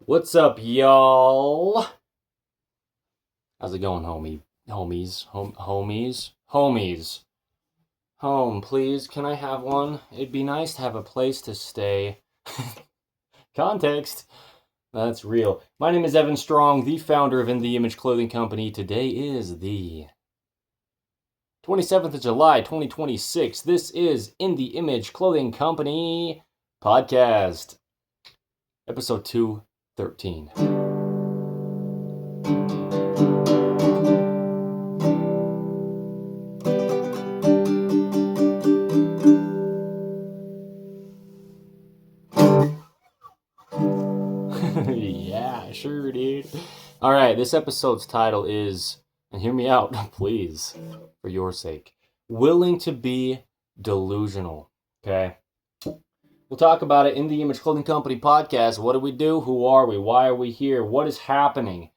What's up, y'all? How's it going, homies? Home, please. Can I have one? It'd be nice to have a place to stay. Context. That's real. My name is Evan Strong, the founder of In the Image Clothing Company. Today is the 27th of July, 2026. This is In the Image Clothing Company Podcast, episode 213. Yeah, sure, dude. All right, this episode's title is, and hear me out, please, for your sake, willing to be delusional. Okay? We'll talk about it in the Image Clothing Company podcast. What do we do? Who are we? Why are we here? What is happening?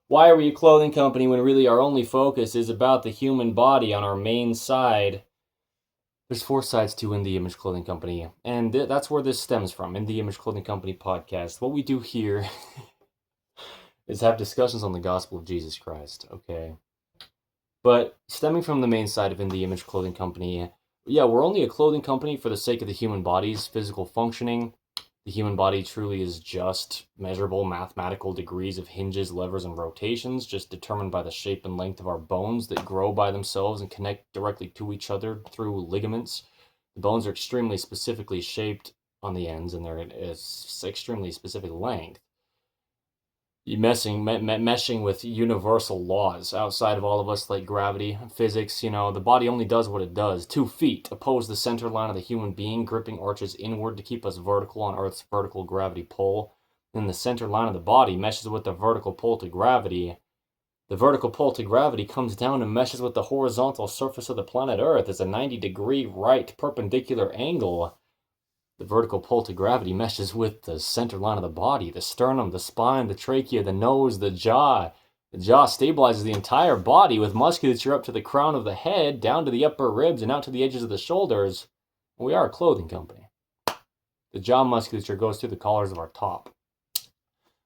Why are we a clothing company when really our only focus is about the human body on our main side? There's 4 sides to In the Image Clothing Company, and that's where this stems from, In the Image Clothing Company podcast. What we do here is have discussions on the gospel of Jesus Christ, okay? But stemming from the main side of In the Image Clothing Company, yeah, we're only a clothing company for the sake of the human body's physical functioning. The human body truly is just measurable mathematical degrees of hinges, levers, and rotations, just determined by the shape and length of our bones that grow by themselves and connect directly to each other through ligaments. The bones are extremely specifically shaped on the ends, and they're extremely specific length. Meshing with universal laws outside of all of us, like gravity, physics. The body only does what it does. 2 feet oppose the center line of the human being, gripping arches inward to keep us vertical on Earth's vertical gravity pull. Then the center line of the body meshes with the vertical pull to gravity. The vertical pull to gravity comes down and meshes with the horizontal surface of the planet Earth. It's a 90-degree right perpendicular angle. The vertical pull to gravity meshes with the center line of the body, the sternum, the spine, the trachea, the nose, the jaw. The jaw stabilizes the entire body with musculature up to the crown of the head, down to the upper ribs, and out to the edges of the shoulders. We are a clothing company. The jaw musculature goes through the collars of our top,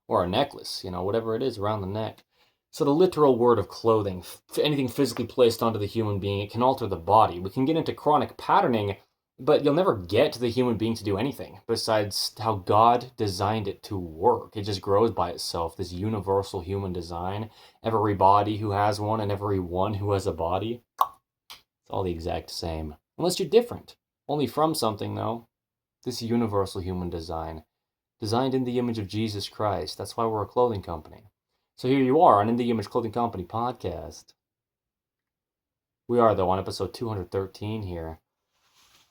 or our necklace, whatever it is around the neck. So the literal word of clothing, anything physically placed onto the human being, it can alter the body. We can get into chronic patterning, but you'll never get the human being to do anything besides how God designed it to work. It just grows by itself, this universal human design. Every body who has one and every one who has a body, it's all the exact same. Unless you're different. Only from something, though. This universal human design. Designed in the image of Jesus Christ. That's why we're a clothing company. So here you are on In the Image Clothing Company podcast. We are, though, on episode 213 here.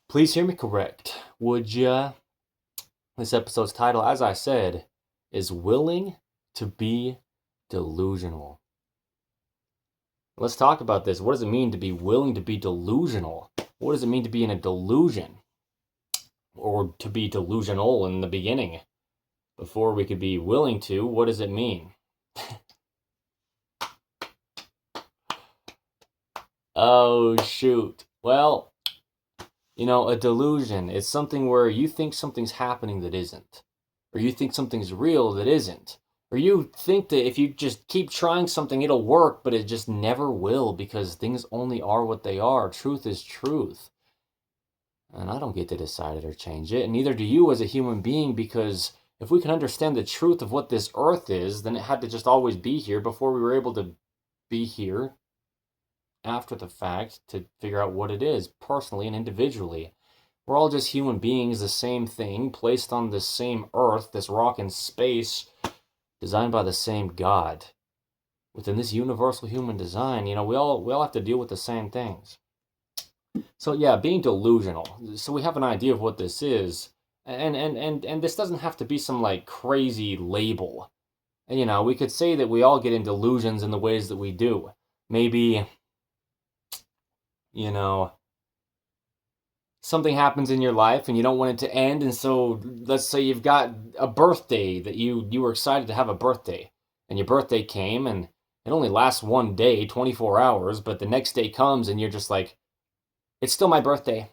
Please hear me correct, would ya? This episode's title, as I said, is Willing to be Delusional. Let's talk about this. What does it mean to be willing to be delusional? What does it mean to be in a delusion? Or to be delusional in the beginning? Before we could be willing to, what does it mean? Oh, shoot. Well, a delusion is something where you think something's happening that isn't. Or you think something's real that isn't. Or you think that if you just keep trying something, it'll work, but it just never will because things only are what they are. Truth is truth. And I don't get to decide it or change it, and neither do you as a human being, because if we can understand the truth of what this earth is, then it had to just always be here before we were able to be here after the fact to figure out what it is personally and individually. We're all just human beings, the same thing, placed on this same earth, this rock in space, designed by the same God. Within this universal human design, we all have to deal with the same things. So yeah, being delusional. So we have an idea of what this is, and this doesn't have to be some like crazy label. And we could say that we all get in delusions in the ways that we do. Maybe something happens in your life and you don't want it to end, and so let's say you've got a birthday that you were excited to have a birthday, and your birthday came and it only lasts one day, 24 hours, but the next day comes and you're just like, it's still my birthday.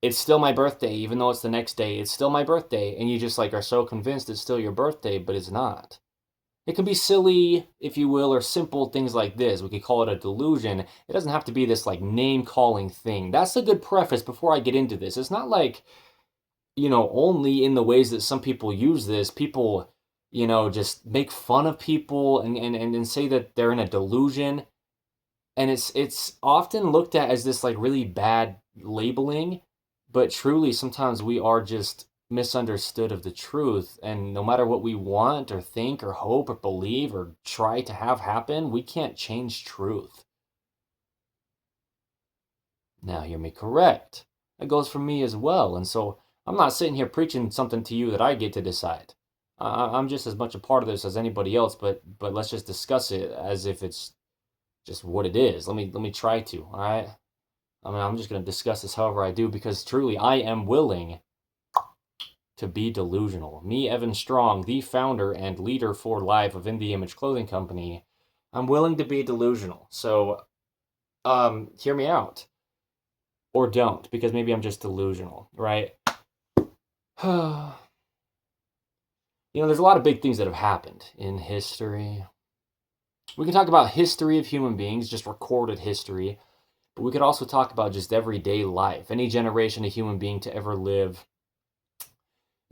it's still my birthday, even though it's the next day. It's still my birthday, and you just like are so convinced it's still your birthday, but it's not. It can be silly, if you will, or simple things like this. We could call it a delusion. It doesn't have to be this like name-calling thing. That's a good preface before I get into this. It's not like, only in the ways that some people use this, people, just make fun of people and say that they're in a delusion. And it's often looked at as this like really bad labeling, but truly sometimes we are just misunderstood of the truth, and no matter what we want or think or hope or believe or try to have happen, we can't change truth. Now hear me correct. That goes for me as well, and so I'm not sitting here preaching something to you that I get to decide. I'm just as much a part of this as anybody else, but let's just discuss it as if it's just what it is. Let me try to, all right? I mean, I'm just going to discuss this however I do, because truly I am willing to be delusional. Me, Evan Strong, the founder and leader for life of In the Image Clothing Company, I'm willing to be delusional. So, hear me out. Or don't, because maybe I'm just delusional, right? There's a lot of big things that have happened in history. We can talk about history of human beings, just recorded history, but we could also talk about just everyday life, any generation of human being to ever live.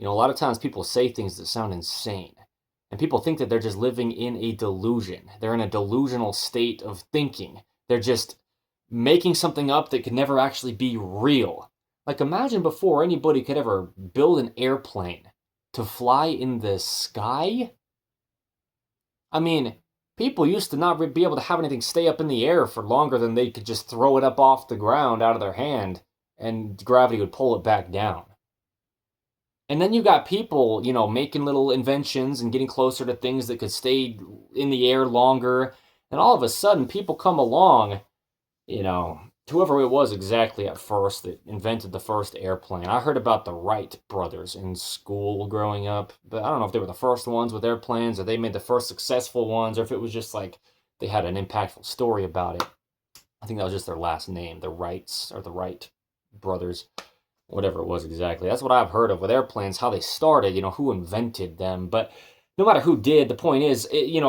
A lot of times people say things that sound insane, and people think that they're just living in a delusion. They're in a delusional state of thinking. They're just making something up that could never actually be real. Like, imagine before anybody could ever build an airplane to fly in the sky. I mean, people used to not be able to have anything stay up in the air for longer than they could just throw it up off the ground out of their hand, and gravity would pull it back down. And then you got people, making little inventions and getting closer to things that could stay in the air longer. And all of a sudden, people come along, whoever it was exactly at first that invented the first airplane. I heard about the Wright brothers in school growing up, but I don't know if they were the first ones with airplanes, or they made the first successful ones, or if it was just like they had an impactful story about it. I think that was just their last name, the Wrights, or the Wright brothers, whatever it was exactly. That's what I've heard of with airplanes, how they started, who invented them. But no matter who did, the point is,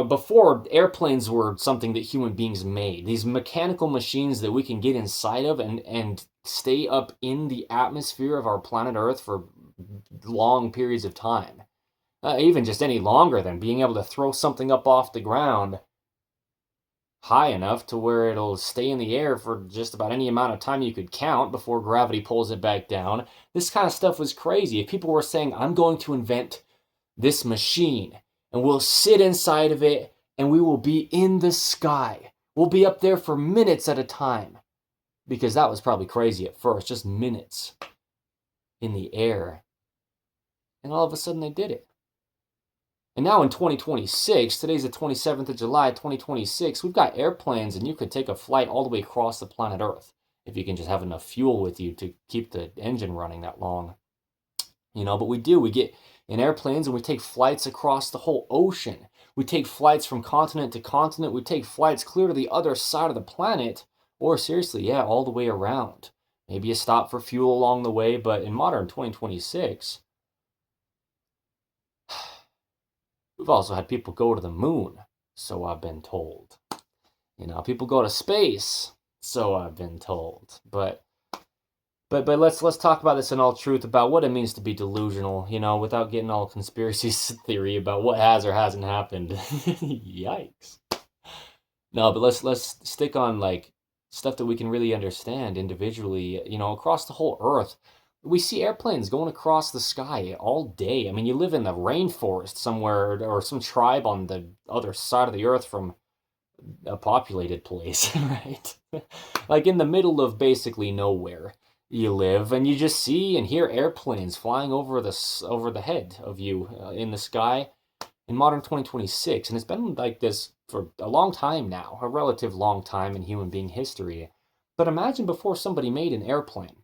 before airplanes were something that human beings made, these mechanical machines that we can get inside of and stay up in the atmosphere of our planet Earth for long periods of time, even just any longer than being able to throw something up off the ground high enough to where it'll stay in the air for just about any amount of time you could count before gravity pulls it back down. This kind of stuff was crazy. If people were saying, I'm going to invent this machine, and we'll sit inside of it, and we will be in the sky. We'll be up there for minutes at a time. Because that was probably crazy at first, just minutes in the air. And all of a sudden they did it. And now in 2026, today's the 27th of July, 2026, we've got airplanes, and you could take a flight all the way across the planet Earth if you can just have enough fuel with you to keep the engine running that long. But we get in airplanes and we take flights across the whole ocean. We take flights from continent to continent. We take flights clear to the other side of the planet, or seriously, all the way around. Maybe a stop for fuel along the way, but in modern 2026, we've also had people go to the moon, so I've been told. People go to space, so I've been told. But let's talk about this in all truth about what it means to be delusional, without getting all conspiracy theory about what has or hasn't happened. Yikes. No, but let's stick on like stuff that we can really understand individually, across the whole Earth. We see airplanes going across the sky all day. I mean, you live in the rainforest somewhere, or some tribe on the other side of the Earth from a populated place, right? Like in the middle of basically nowhere you live, and you just see and hear airplanes flying over the head of you in the sky in modern 2026. And it's been like this for a long time now, a relative long time in human being history. But imagine before somebody made an airplane,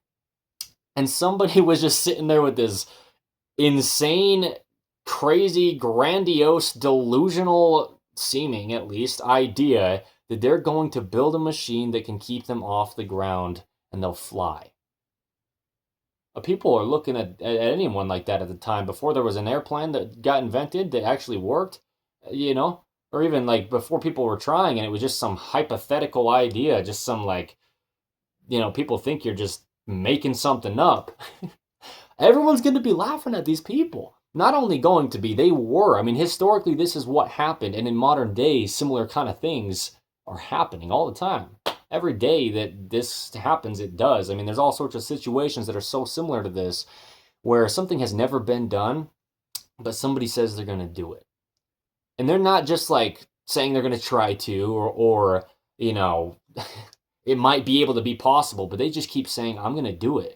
and somebody was just sitting there with this insane, crazy, grandiose, delusional seeming, at least, idea that they're going to build a machine that can keep them off the ground and they'll fly. People are looking at anyone like that at the time before there was an airplane that got invented that actually worked, you know, or even like before people were trying and it was just some hypothetical idea, just some like, people think you're just making something up. Everyone's going to be laughing at these people. Not only going to be, they were. I mean, historically, this is what happened. And in modern days, similar kind of things are happening all the time. Every day that this happens, it does. I mean, there's all sorts of situations that are so similar to this where something has never been done, but somebody says they're going to do it. And they're not just like saying they're going to try to, or it might be able to be possible, but they just keep saying, I'm going to do it.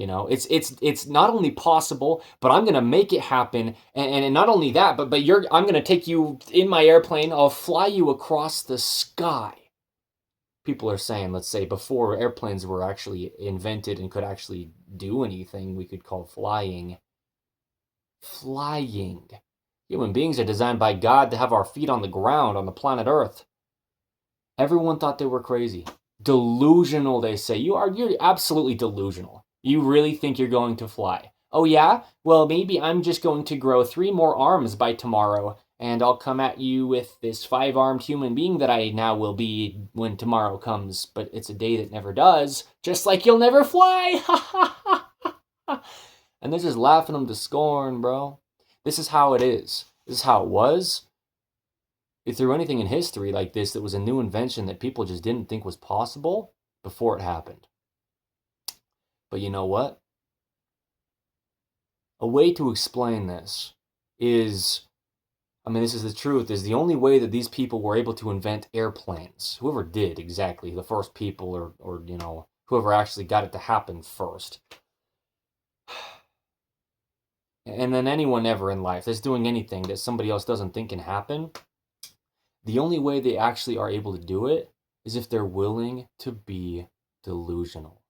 It's not only possible, but I'm gonna make it happen, and not only that, but I'm gonna take you in my airplane. I'll fly you across the sky. People are saying, let's say, before airplanes were actually invented and could actually do anything we could call flying. Flying. Human beings are designed by God to have our feet on the ground on the planet Earth. Everyone thought they were crazy. Delusional, they say. You're absolutely delusional. You really think you're going to fly? Oh yeah? Well, maybe I'm just going to grow 3 more arms by tomorrow, and I'll come at you with this 5-armed human being that I now will be when tomorrow comes. But it's a day that never does, just like you'll never fly! And they're just laughing them to scorn, bro. This is how it is. This is how it was. If there were anything in history like this that was a new invention that people just didn't think was possible before it happened. But you know what? A way to explain this is, this is the truth, is the only way that these people were able to invent airplanes, whoever did exactly, the first people or whoever actually got it to happen first. And then anyone ever in life that's doing anything that somebody else doesn't think can happen, the only way they actually are able to do it is if they're willing to be delusional.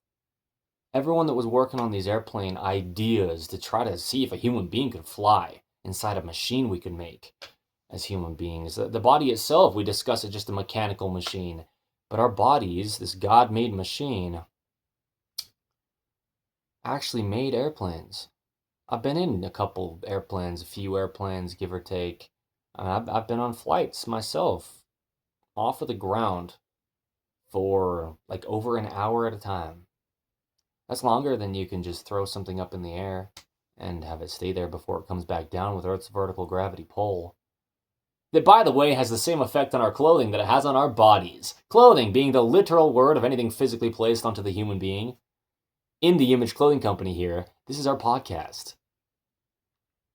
Everyone that was working on these airplane ideas to try to see if a human being could fly inside a machine we could make as human beings. The body itself, we discuss it just a mechanical machine. But our bodies, this God-made machine, actually made airplanes. I've been in a couple airplanes, a few airplanes, give or take. I've been on flights myself, off of the ground, for like over an hour at a time. That's longer than you can just throw something up in the air and have it stay there before it comes back down with Earth's vertical gravity pull. That, by the way, has the same effect on our clothing that it has on our bodies. Clothing being the literal word of anything physically placed onto the human being. In the Image Clothing Company here, this is our podcast.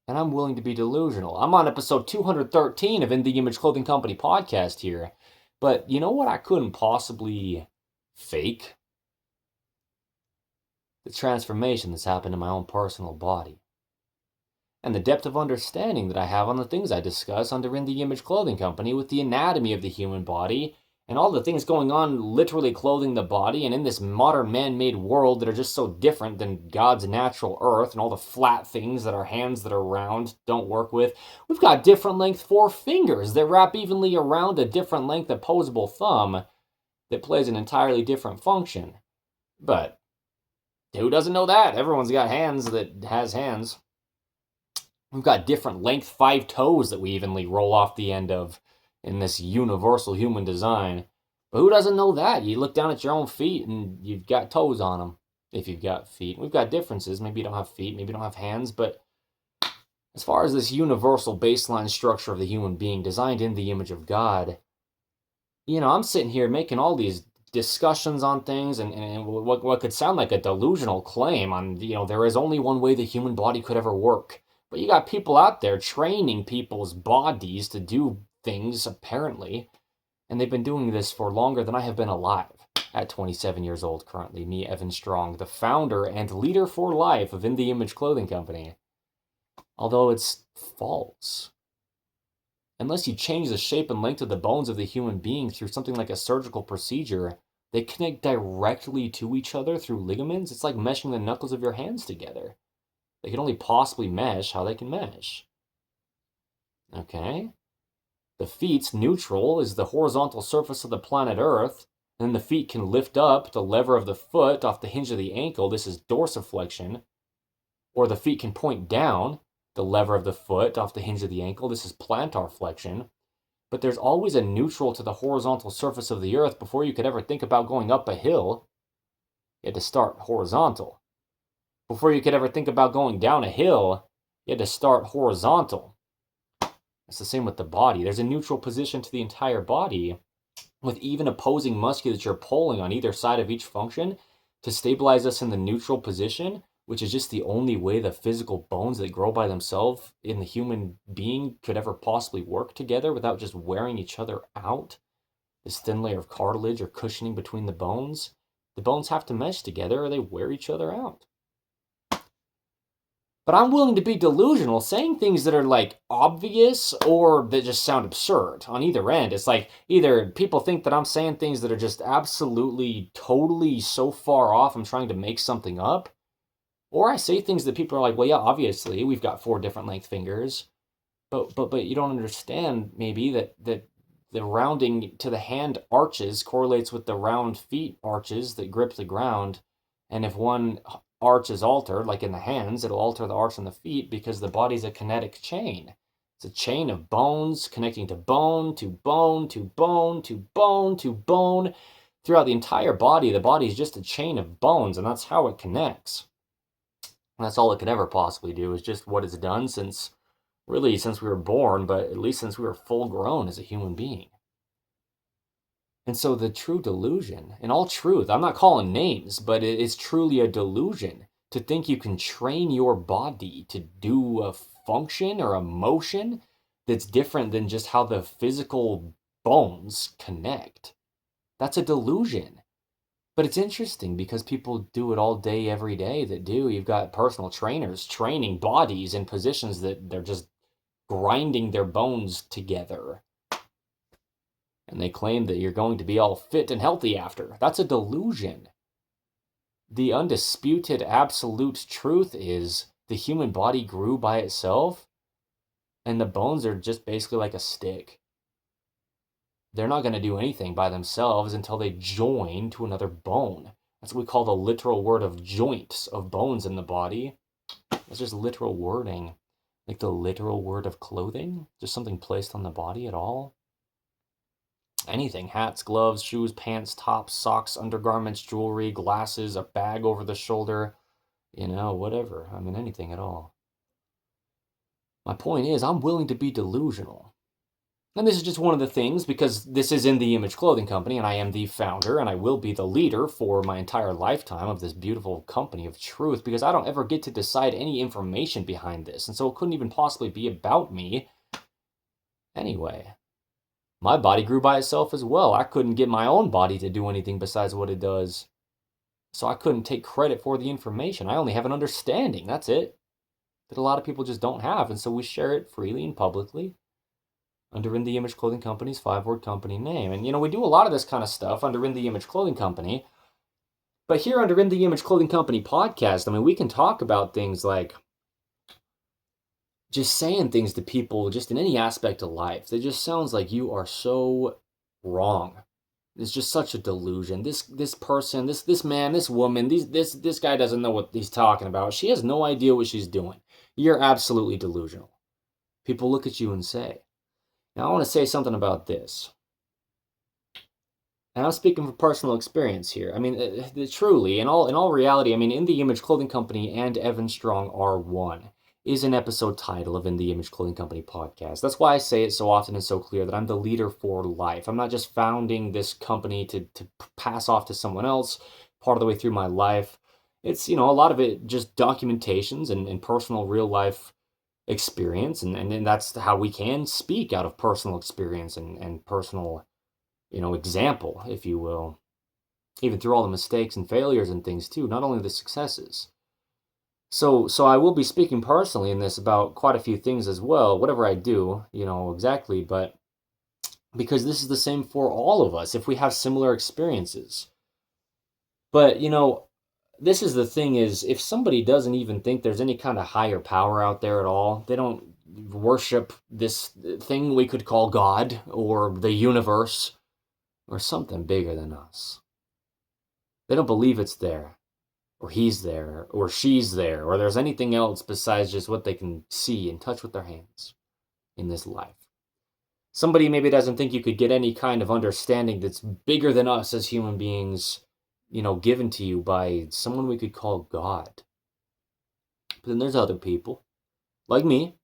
And I'm willing to be delusional. I'm on episode 213 of In the Image Clothing Company podcast here. But you know what I couldn't possibly fake? The transformation that's happened in my own personal body. And the depth of understanding that I have on the things I discuss under In the Image Clothing Company with the anatomy of the human body and all the things going on literally clothing the body and in this modern man-made world that are just so different than God's natural earth and all the flat things that our hands that are round don't work with. We've got different length 4 fingers that wrap evenly around a different length opposable thumb that plays an entirely different function. But who doesn't know that? Everyone's got hands that has hands. We've got different length 5 toes that we evenly roll off the end of in this universal human design. But who doesn't know that? You look down at your own feet and you've got toes on them, if you've got feet. We've got differences. Maybe you don't have feet, maybe you don't have hands, but as far as this universal baseline structure of the human being designed in the image of God, I'm sitting here making all these discussions on things and what could sound like a delusional claim on, there is only one way the human body could ever work. But you got people out there training people's bodies to do things, apparently, and they've been doing this for longer than I have been alive. At 27 years old currently, me, Evan Strong, the founder and leader for life of In the Image Clothing Company. Although it's false. Unless you change the shape and length of the bones of the human being through something like a surgical procedure, they connect directly to each other through ligaments. It's like meshing the knuckles of your hands together. They can only possibly mesh how they can mesh. Okay? The feet's neutral is the horizontal surface of the planet Earth, And then the feet can lift up the lever of the foot off the hinge of the ankle. This is dorsiflexion. Or the feet can point down the lever of the foot off the hinge of the ankle. This is plantar flexion. But there's always a neutral to the horizontal surface of the earth. Before you could ever think about going up a hill, you had to start horizontal. Before you could ever think about going down a hill, you had to start horizontal. It's the same with the body. There's a neutral position to the entire body, with even opposing musculature pulling on either side of each function to stabilize us in the neutral position, which is just the only way the physical bones that grow by themselves in the human being could ever possibly work together without just wearing each other out. This thin layer of cartilage or cushioning between the bones. The bones have to mesh together or they wear each other out. But I'm willing to be delusional, saying things that are like obvious or that just sound absurd on either end. It's like either people think that I'm saying things that are just absolutely, totally so far off, I'm trying to make something up. Or I say things that people are like, well, yeah, obviously we've got 4 different length fingers. But you don't understand maybe that the rounding to the hand arches correlates with the round feet arches that grip the ground. And if one arch is altered, like in the hands, it'll alter the arch on the feet because the body's a kinetic chain. It's a chain of bones connecting to bone, to bone, to bone, to bone, to bone. Throughout the entire body, the body is just a chain of bones, and that's how it connects. And that's all it could ever possibly do, is just what it's done since we were born, but at least since we were full grown as a human being. And so the true delusion, in all truth, I'm not calling names, but it is truly a delusion to think you can train your body to do a function or a motion that's different than just how the physical bones connect. That's a delusion. But it's interesting because people do it all day, every day that do. You've got personal trainers training bodies in positions that they're just grinding their bones together. And they claim that you're going to be all fit and healthy after. That's a delusion. The undisputed absolute truth is the human body grew by itself, and the bones are just basically like a stick. They're not going to do anything by themselves until they join to another bone. That's what we call the literal word of joints of bones in the body. It's just literal wording. Like the literal word of clothing, just something placed on the body at all. Anything, hats, gloves, shoes, pants, tops, socks, undergarments, jewelry, glasses, a bag over the shoulder, whatever. I mean, anything at all. My point is, I'm willing to be delusional. And this is just one of the things, because this is In The Image Clothing Company, and I am the founder, and I will be the leader for my entire lifetime of this beautiful company of truth, because I don't ever get to decide any information behind this, and so it couldn't even possibly be about me. Anyway, my body grew by itself as well. I couldn't get my own body to do anything besides what it does. So I couldn't take credit for the information. I only have an understanding, that's it, that a lot of people just don't have, and so we share it freely and publicly under In The Image Clothing Company's 5-word company name. And, we do a lot of this kind of stuff under In The Image Clothing Company. But here under In The Image Clothing Company podcast, we can talk about things like just saying things to people just in any aspect of life that just sounds like you are so wrong. It's just such a delusion. This person, this man, this woman, this guy doesn't know what he's talking about. She has no idea what she's doing. You're absolutely delusional. People look at you and say. Now I want to say something about this. And I'm speaking from personal experience here. Truly, in all reality, In The Image Clothing Company and Evan Strong are one is an episode title of In The Image Clothing Company podcast. That's why I say it so often and so clear that I'm the leader for life. I'm not just founding this company to pass off to someone else part of the way through my life. It's, a lot of it just documentations and personal real life experience. And that's how we can speak out of personal experience and personal, example, if you will. Even through all the mistakes and failures and things too, not only the successes. So I will be speaking personally in this about quite a few things as well, whatever I do, exactly, but because this is the same for all of us if we have similar experiences. But, this is the thing is, if somebody doesn't even think there's any kind of higher power out there at all, they don't worship this thing we could call God or the universe, or something bigger than us. They don't believe it's there, or he's there, or she's there, or there's anything else besides just what they can see and touch with their hands in this life. Somebody maybe doesn't think you could get any kind of understanding that's bigger than us as human beings, given to you by someone we could call God. But then there's other people, like me,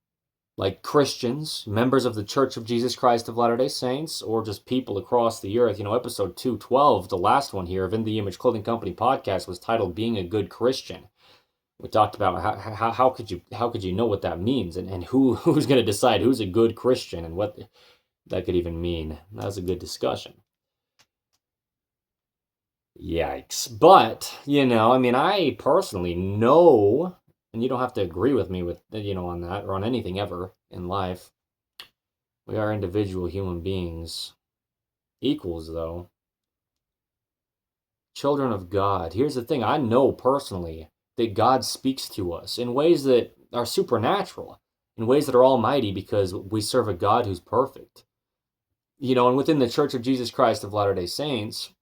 like Christians, members of the Church of Jesus Christ of Latter-day Saints, or just people across the earth. Episode 212, the last one here of In the Image Clothing Company podcast, was titled Being a Good Christian. We talked about how could you know what that means, and who's going to decide who's a good Christian and what that could even mean. That was a good discussion. Yikes. But, I personally know, and you don't have to agree with me on that or on anything ever in life. We are individual human beings. Equals, though. Children of God. Here's the thing. I know personally that God speaks to us in ways that are supernatural, in ways that are almighty, because we serve a God who's perfect. And within the Church of Jesus Christ of Latter-day Saints,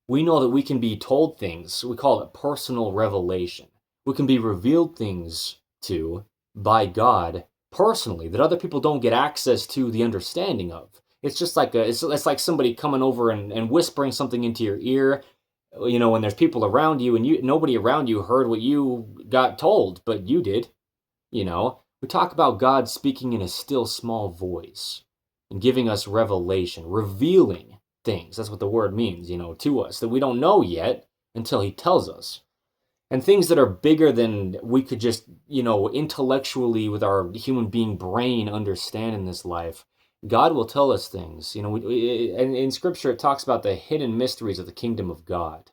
we know that we can be told things. We call it personal revelation. We can be revealed things to by God personally that other people don't get access to the understanding of. It's just like it's like somebody coming over and whispering something into your ear, when there's people around you and nobody around you heard what you got told, but you did. We talk about God speaking in a still small voice and giving us revelation, revealing things. That's what the word means, to us that we don't know yet until he tells us. And things that are bigger than we could just, intellectually with our human being brain understand in this life. God will tell us things. And in Scripture, it talks about the hidden mysteries of the kingdom of God.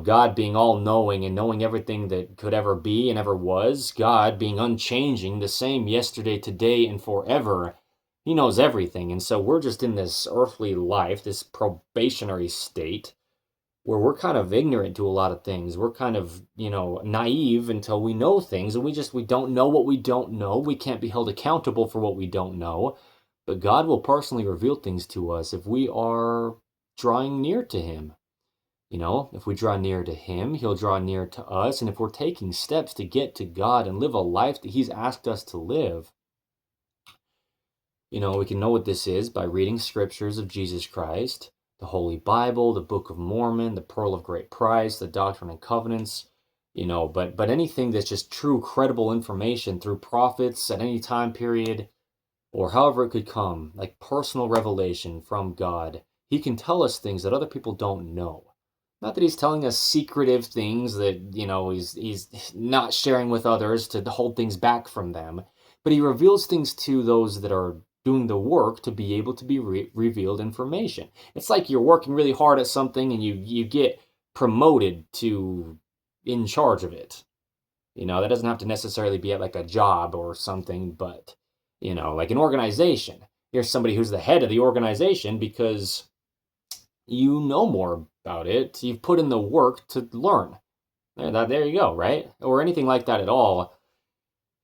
God being all-knowing and knowing everything that could ever be and ever was. God being unchanging, the same yesterday, today, and forever. He knows everything. And so we're just in this earthly life, this probationary state, where we're kind of ignorant to a lot of things. We're kind of, naive until we know things, and we don't know what we don't know. We can't be held accountable for what we don't know. But God will personally reveal things to us if we are drawing near to him. If we draw near to him, he'll draw near to us. And if we're taking steps to get to God and live a life that he's asked us to live, we can know what this is by reading scriptures of Jesus Christ, the Holy Bible, the Book of Mormon, the Pearl of Great Price, the Doctrine and Covenants, but anything that's just true, credible information through prophets at any time period, or however it could come, like personal revelation from God. He can tell us things that other people don't know. Not that he's telling us secretive things that, he's not sharing with others to hold things back from them, but he reveals things to those that are doing the work to be able to be revealed information. It's like you're working really hard at something and you get promoted to in charge of it. That doesn't have to necessarily be at like a job or something, but, like an organization. You're somebody who's the head of the organization because you know more about it. You've put in the work to learn. There you go, right? Or anything like that at all.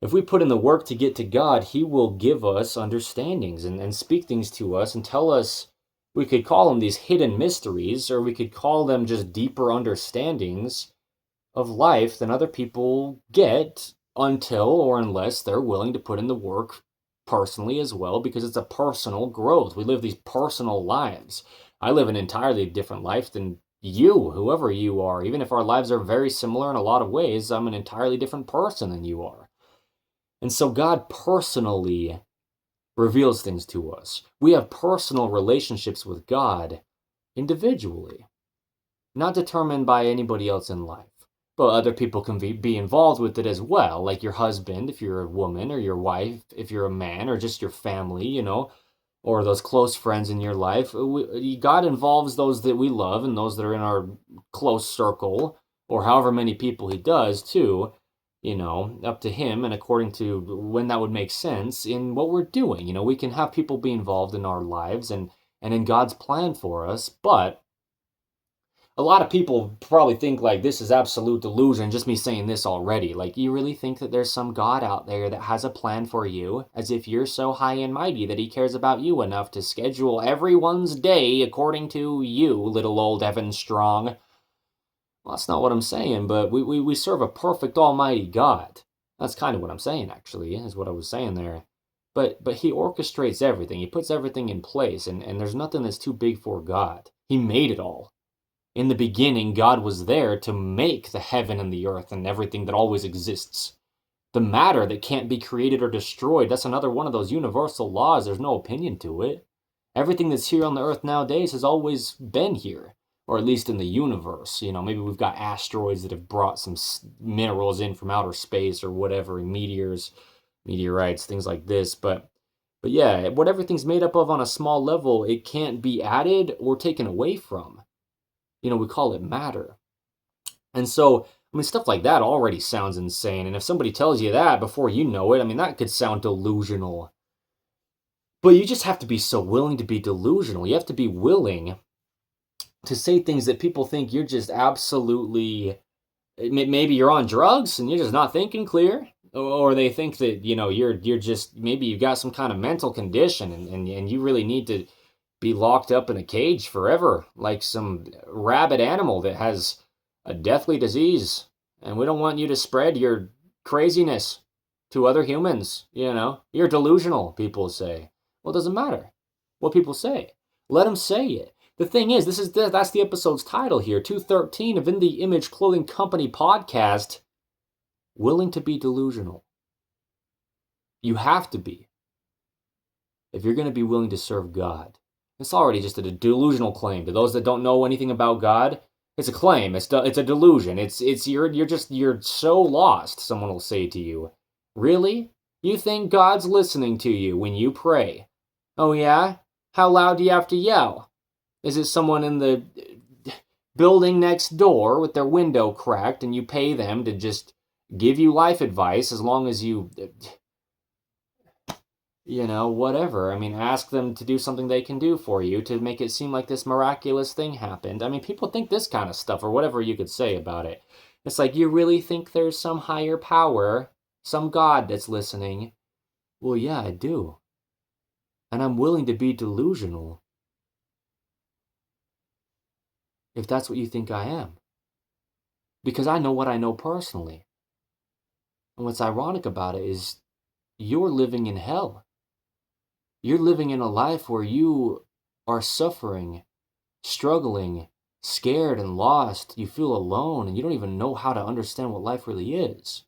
If we put in the work to get to God, he will give us understandings and speak things to us and tell us, we could call them these hidden mysteries, or we could call them just deeper understandings of life than other people get until or unless they're willing to put in the work personally as well, because it's a personal growth. We live these personal lives. I live an entirely different life than you, whoever you are. Even if our lives are very similar in a lot of ways, I'm an entirely different person than you are. And so God personally reveals things to us. We have personal relationships with God individually, not determined by anybody else in life. But other people can be involved with it as well, like your husband if you're a woman, or your wife if you're a man, or just your family, or those close friends in your life. God involves those that we love and those that are in our close circle, or however many people he does too, up to him and according to when that would make sense in what we're doing. We can have people be involved in our lives and in God's plan for us, but a lot of people probably think like this is absolute delusion, just me saying this already. Like, you really think that there's some God out there that has a plan for you, as if you're so high and mighty that he cares about you enough to schedule everyone's day according to you, little old Evan Strong? Well, that's not what I'm saying, but we serve a perfect almighty God. That's kind of what I'm saying, actually, is what I was saying there. But he orchestrates everything. He puts everything in place, and there's nothing that's too big for God. He made it all. In the beginning, God was there to make the heaven and the earth and everything that always exists. The matter that can't be created or destroyed, that's another one of those universal laws. There's no opinion to it. Everything that's here on the earth nowadays has always been here, or at least in the universe. Maybe we've got asteroids that have brought some minerals in from outer space or whatever, meteors, meteorites, things like this. But yeah, what everything's made up of on a small level, it can't be added or taken away from. We call it matter. And so, stuff like that already sounds insane. And if somebody tells you that before you know it, that could sound delusional. But you just have to be so willing to be delusional. You have to be willing to say things that people think you're just absolutely, maybe you're on drugs and you're just not thinking clear. Or they think that, you're just, maybe you've got some kind of mental condition and you really need to be locked up in a cage forever, like some rabid animal that has a deathly disease. And we don't want you to spread your craziness to other humans, You're delusional, people say. Well, it doesn't matter what people say. Let them say it. The thing is, that's the episode's title here, 213 of In the Image Clothing Company podcast, willing to be delusional. You have to be, if you're going to be willing to serve God. It's already just a delusional claim. To those that don't know anything about God, it's a claim. It's a delusion. You're so lost, someone will say to you. Really? You think God's listening to you when you pray? Oh yeah? How loud do you have to yell? Is it someone in the building next door with their window cracked and you pay them to just give you life advice as long as you... whatever. Ask them to do something they can do for you to make it seem like this miraculous thing happened. People think this kind of stuff, or whatever you could say about it. It's like, you really think there's some higher power, some God that's listening? Well, yeah, I do. And I'm willing to be delusional, if that's what you think I am. Because I know what I know personally. And what's ironic about it is you're living in hell. You're living in a life where you are suffering, struggling, scared and lost. You feel alone and you don't even know how to understand what life really is.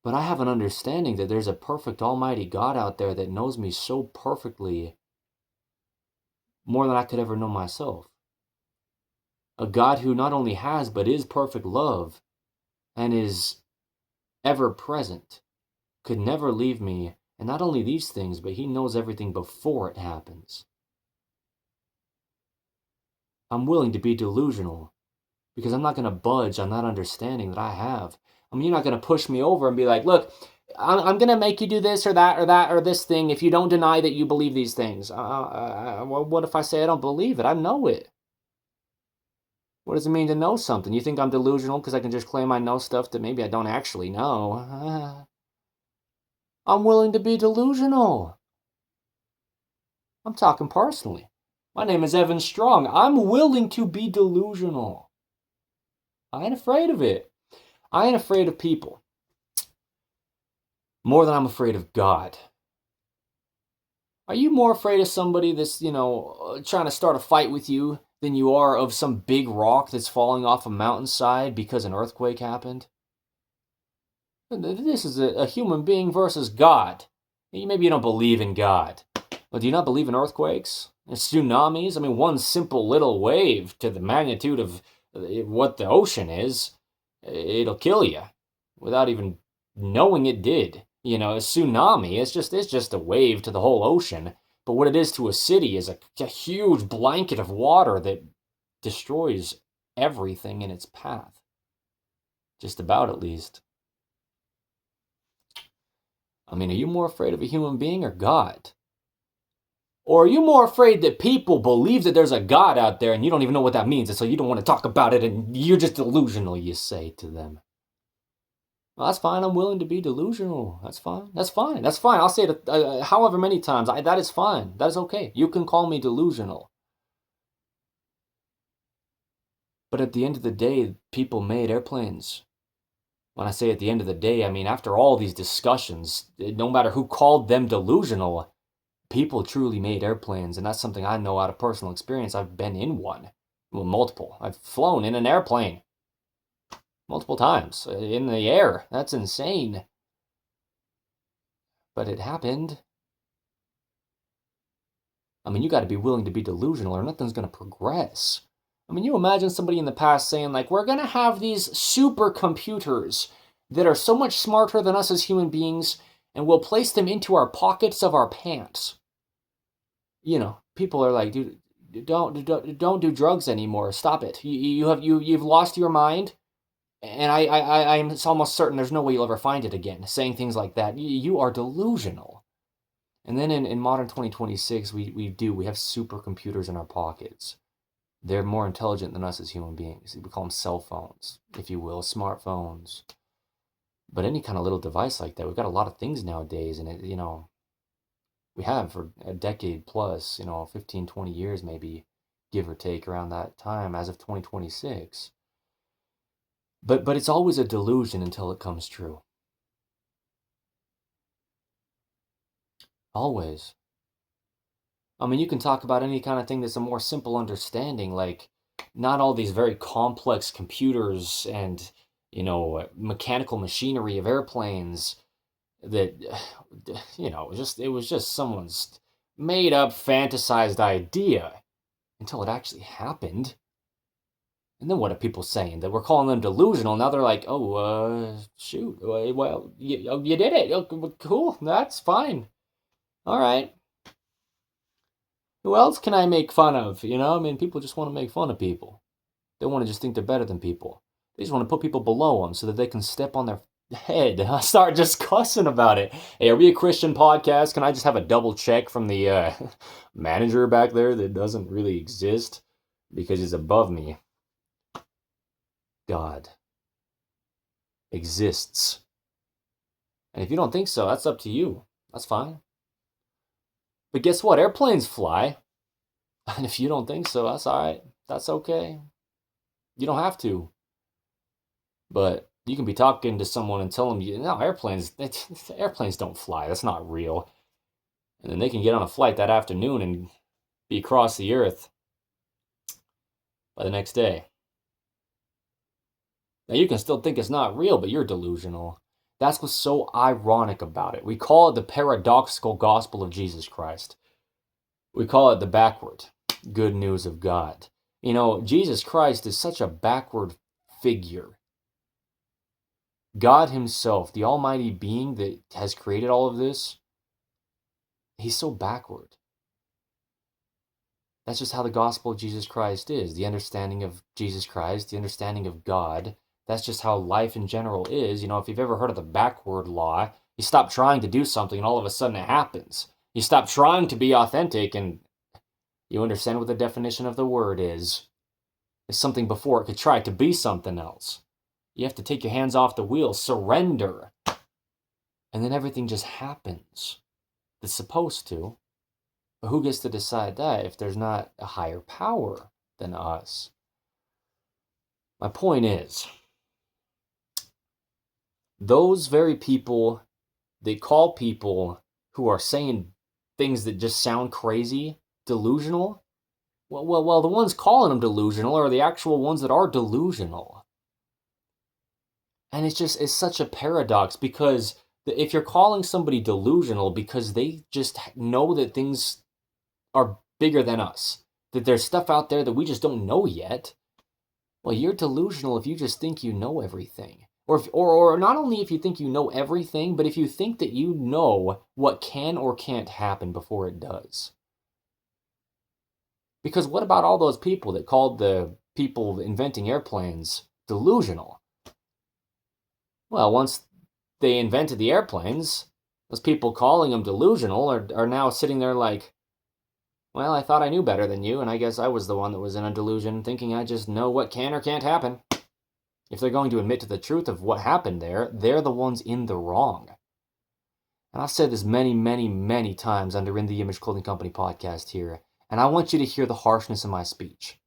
But I have an understanding that there's a perfect almighty God out there that knows me so perfectly, more than I could ever know myself. A God who not only has but is perfect love and is ever present, could never leave me. And not only these things, but he knows everything before it happens. I'm willing to be delusional because I'm not going to budge on that understanding that I have. You're not going to push me over and be like, look, I'm going to make you do this or that or this thing if you don't deny that you believe these things. What if I say I don't believe it? I know it. What does it mean to know something? You think I'm delusional because I can just claim I know stuff that maybe I don't actually know? I'm willing to be delusional. I'm talking personally. My name is Evan Strong. I'm willing to be delusional. I ain't afraid of it. I ain't afraid of people more than I'm afraid of God. Are you more afraid of somebody that's, trying to start a fight with you than you are of some big rock that's falling off a mountainside because an earthquake happened? This is a human being versus God. Maybe you don't believe in God, but do you not believe in earthquakes and tsunamis? One simple little wave to the magnitude of what the ocean is, it'll kill you without even knowing it did. A tsunami, it's just a wave to the whole ocean. But what it is to a city is a huge blanket of water that destroys everything in its path. Just about, at least. Are you more afraid of a human being or God? Or are you more afraid that people believe that there's a God out there and you don't even know what that means, and so you don't want to talk about it and you're just delusional, you say to them? Well, that's fine. I'm willing to be delusional. That's fine. That's fine. That's fine. I'll say it however many times. That is fine. That is okay. You can call me delusional. But at the end of the day, people made airplanes. When I say at the end of the day, I mean after all these discussions, no matter who called them delusional, people truly made airplanes. And that's something I know out of personal experience. I've been in one. Well, multiple. I've flown in an airplane. Multiple times. In the air. That's insane. But it happened. I mean, you got to be willing to be delusional or nothing's going to progress. I mean, you imagine somebody in the past saying, like, we're going to have these supercomputers that are so much smarter than us as human beings, and we'll place them into our pockets of our pants. You know, people are like, dude, don't do drugs anymore. Stop it. You've lost your mind. And I'm almost certain there's no way you'll ever find it again. Saying things like that, you are delusional. And then in modern 2026, we have supercomputers in our pockets. They're more intelligent than us as human beings. We call them cell phones, if you will, smartphones. But any kind of little device like that, we've got a lot of things nowadays, and we have for a decade plus, 15, 20 years maybe, give or take around that time, as of 2026. But it's always a delusion until it comes true. Always. I mean, you can talk about any kind of thing that's a more simple understanding, like not all these very complex computers and, mechanical machinery of airplanes that, it was just someone's made up, fantasized idea until it actually happened. And then what are people saying? That we're calling them delusional. Now they're like, shoot. Well, you did it. Cool. That's fine. All right. Who else can I make fun of? I mean, people just want to make fun of people. They want to just think they're better than people. They just want to put people below them so that they can step on their head. I start just cussing about it. Hey, are we a Christian podcast? Can I just have a double check from the manager back there that doesn't really exist because he's above me? God exists. And if you don't think so, that's up to you. That's fine. But guess what? Airplanes fly. And if you don't think so, that's all right. That's okay. You don't have to. But you can be talking to someone and tell them, no, airplanes don't fly. That's not real. And then they can get on a flight that afternoon and be across the earth by the next day. Now, you can still think it's not real, but you're delusional. That's what's so ironic about it. We call it the paradoxical gospel of Jesus Christ. We call it the backward good news of God. Jesus Christ is such a backward figure. God himself, the almighty being that has created all of this, he's so backward. That's just how the gospel of Jesus Christ is. The understanding of Jesus Christ, the understanding of God. That's just how life in general is. If you've ever heard of the backward law, you stop trying to do something and all of a sudden it happens. You stop trying to be authentic and you understand what the definition of the word is. It's something before it could try to be something else. You have to take your hands off the wheel, surrender. And then everything just happens. It's supposed to. But who gets to decide that if there's not a higher power than us? My point is, those very people, they call people who are saying things that just sound crazy, delusional. Well, the ones calling them delusional are the actual ones that are delusional. And it's such a paradox because if you're calling somebody delusional because they just know that things are bigger than us, that there's stuff out there that we just don't know yet, well, you're delusional if you just think you know everything. Or not only if you think you know everything, but if you think that you know what can or can't happen before it does. Because what about all those people that called the people inventing airplanes delusional? Well, once they invented the airplanes, those people calling them delusional are now sitting there like, Well, I thought I knew better than you, and I guess I was the one that was in a delusion, thinking I just know what can or can't happen. If they're going to admit to the truth of what happened there, they're the ones in the wrong. And I've said this many, many, many times under In the Image Clothing Company podcast here, and I want you to hear the harshness of my speech.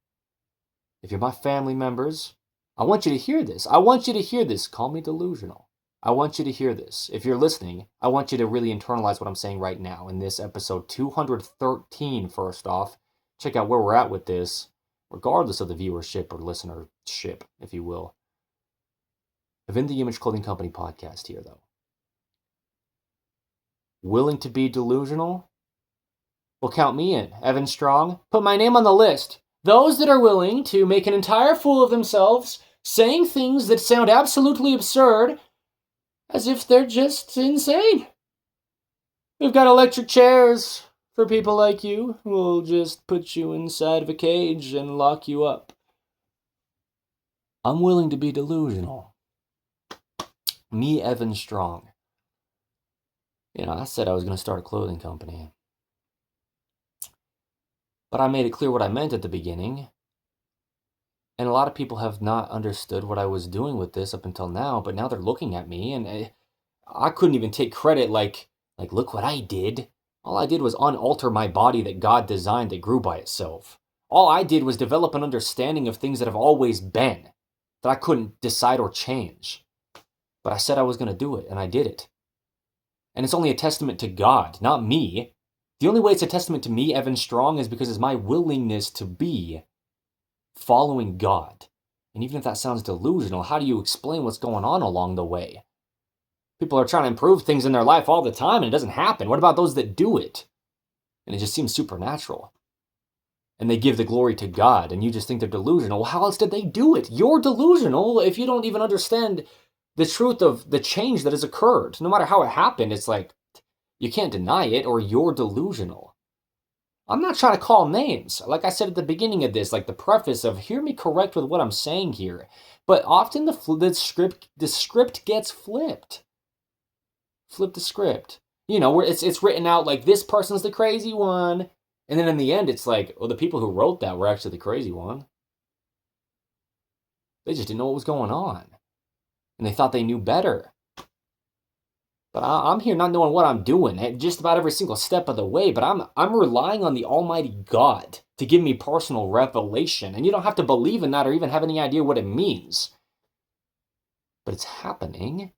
If you're my family members, I want you to hear this. I want you to hear this. Call me delusional. I want you to hear this. If you're listening, I want you to really internalize what I'm saying right now in this episode 213, first off. Check out where we're at with this, regardless of the viewership or listenership, if you will. Of In the Image Clothing Company podcast here, though. Willing to be delusional? Well, count me in. Evan Strong, put my name on the list. Those that are willing to make an entire fool of themselves, saying things that sound absolutely absurd, as if they're just insane. We've got electric chairs for people like you. We'll just put you inside of a cage and lock you up. I'm willing to be delusional. Me, Evan Strong. I said I was going to start a clothing company. But I made it clear what I meant at the beginning. And a lot of people have not understood what I was doing with this up until now, but now they're looking at me, and I couldn't even take credit like, look what I did. All I did was unalter my body that God designed that grew by itself. All I did was develop an understanding of things that have always been, that I couldn't decide or change. But I said I was going to do it, and I did it. And it's only a testament to God, not me. The only way it's a testament to me, Evan Strong, is because it's my willingness to be following God. And even if that sounds delusional, how do you explain what's going on along the way? People are trying to improve things in their life all the time, and it doesn't happen. What about those that do it? And it just seems supernatural. And they give the glory to God, and you just think they're delusional. Well, how else did they do it? You're delusional if you don't even understand the truth of the change that has occurred. No matter how it happened, it's like, you can't deny it, or you're delusional. I'm not trying to call names. Like I said at the beginning of this, like the preface of, hear me correct with what I'm saying here. But often the script gets flipped. Flip the script. Where it's written out like this person's the crazy one. And then in the end, it's like, well, the people who wrote that were actually the crazy one. They just didn't know what was going on. And they thought they knew better. But I'm here not knowing what I'm doing at just about every single step of the way. But I'm relying on the Almighty God to give me personal revelation. And you don't have to believe in that or even have any idea what it means. But it's happening.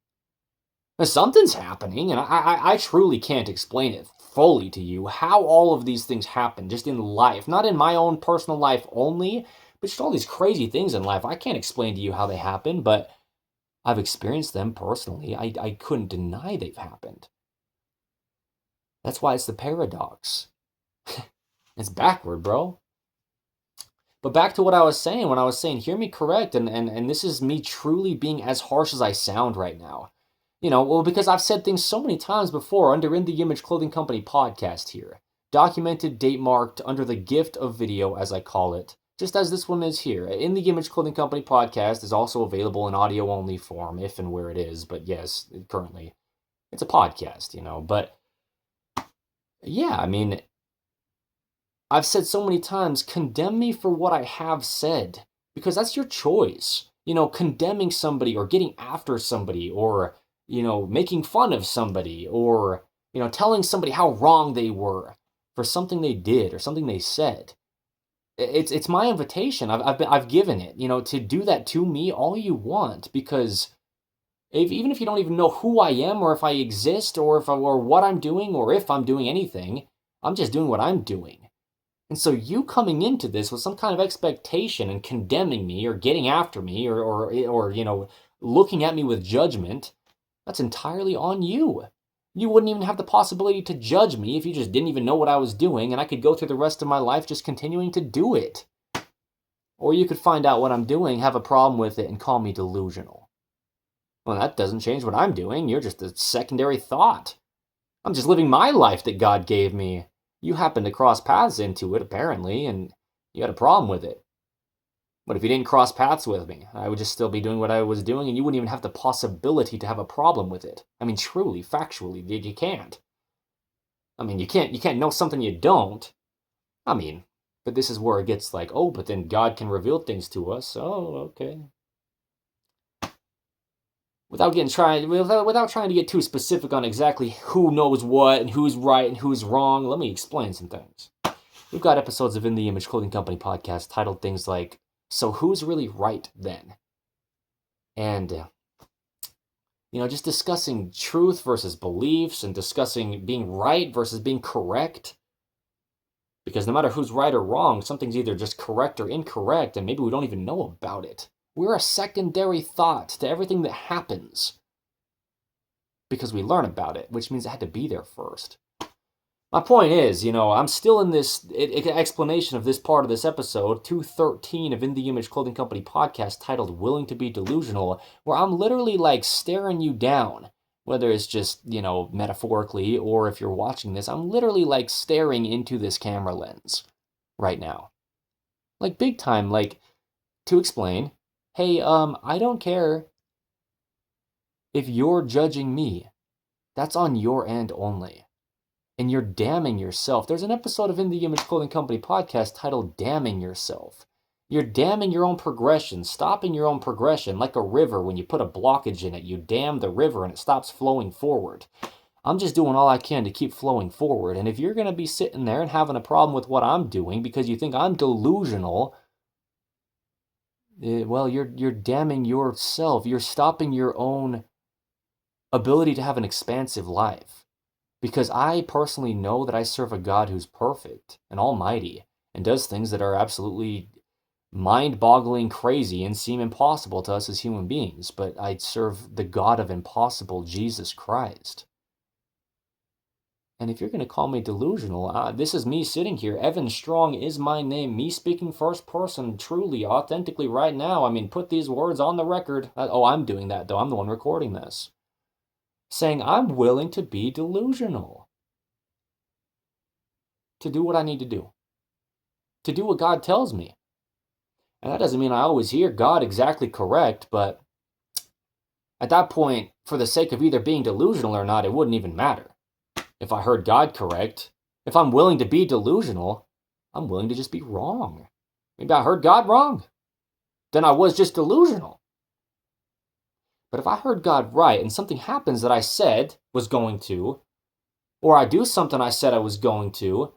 Something's happening, and I truly can't explain it fully to you, how all of these things happen just in life. Not in my own personal life only, but just all these crazy things in life. I can't explain to you how they happen, but I've experienced them personally. I couldn't deny they've happened. That's why it's the paradox. It's backward, bro. But back to what I was saying, when I was saying, hear me correct, and this is me truly being as harsh as I sound right now. Because I've said things so many times before under In the Image Clothing Company podcast here. Documented, date marked, under the gift of video, as I call it. Just as this one is here. In the Image Clothing Company podcast is also available in audio-only form, if and where it is. But yes, currently, it's a podcast, But, yeah, I've said so many times, condemn me for what I have said. Because that's your choice. Condemning somebody or getting after somebody or making fun of somebody or, telling somebody how wrong they were for something they did or something they said. It's my invitation. I've given it, to do that to me all you want, because even if you don't even know who I am or if I exist or what I'm doing or if I'm doing anything, I'm just doing what I'm doing. And so you coming into this with some kind of expectation and condemning me or getting after me or looking at me with judgment, that's entirely on you. You wouldn't even have the possibility to judge me if you just didn't even know what I was doing, and I could go through the rest of my life just continuing to do it. Or you could find out what I'm doing, have a problem with it, and call me delusional. Well, that doesn't change what I'm doing. You're just a secondary thought. I'm just living my life that God gave me. You happen to cross paths into it, apparently, and you had a problem with it. But if you didn't cross paths with me, I would just still be doing what I was doing, and you wouldn't even have the possibility to have a problem with it. Truly, factually, you can't. You can't know something you don't. I mean, but this is where it gets like, oh, but then God can reveal things to us. Oh, okay. Without trying to get too specific on exactly who knows what and who's right and who's wrong, let me explain some things. We've got episodes of In the Image Clothing Company podcast titled things like, So Who's Really Right Then? And, just discussing truth versus beliefs and discussing being right versus being correct. Because no matter who's right or wrong, something's either just correct or incorrect, and maybe we don't even know about it. We're a secondary thought to everything that happens because we learn about it, which means it had to be there first. My point is, I'm still in this explanation of this part of this episode, 213 of In the Image Clothing Company podcast titled Willing to be Delusional, where I'm literally like staring you down, whether it's just, metaphorically or if you're watching this, I'm literally like staring into this camera lens right now. Like big time, like to explain, hey, I don't care if you're judging me. That's on your end only. And you're damning yourself. There's an episode of In the Image Clothing Company podcast titled Damning Yourself. You're damning your own progression, stopping your own progression like a river. When you put a blockage in it, you dam the river and it stops flowing forward. I'm just doing all I can to keep flowing forward. And if you're going to be sitting there and having a problem with what I'm doing because you think I'm delusional, well, you're damning yourself. You're stopping your own ability to have an expansive life. Because I personally know that I serve a God who's perfect and almighty and does things that are absolutely mind-boggling crazy and seem impossible to us as human beings. But I serve the God of impossible, Jesus Christ. And if you're going to call me delusional, this is me sitting here. Evan Strong is my name. Me speaking first person, truly, authentically right now. I mean, put these words on the record. I'm doing that, though. I'm the one recording this. Saying I'm willing to be delusional. To do what I need to do. To do what God tells me. And that doesn't mean I always hear God exactly correct, but at that point, for the sake of either being delusional or not, it wouldn't even matter. If I heard God correct, if I'm willing to be delusional, I'm willing to just be wrong. Maybe I heard God wrong. Then I was just delusional. But if I heard God right and something happens that I said was going to, or I do something I said I was going to,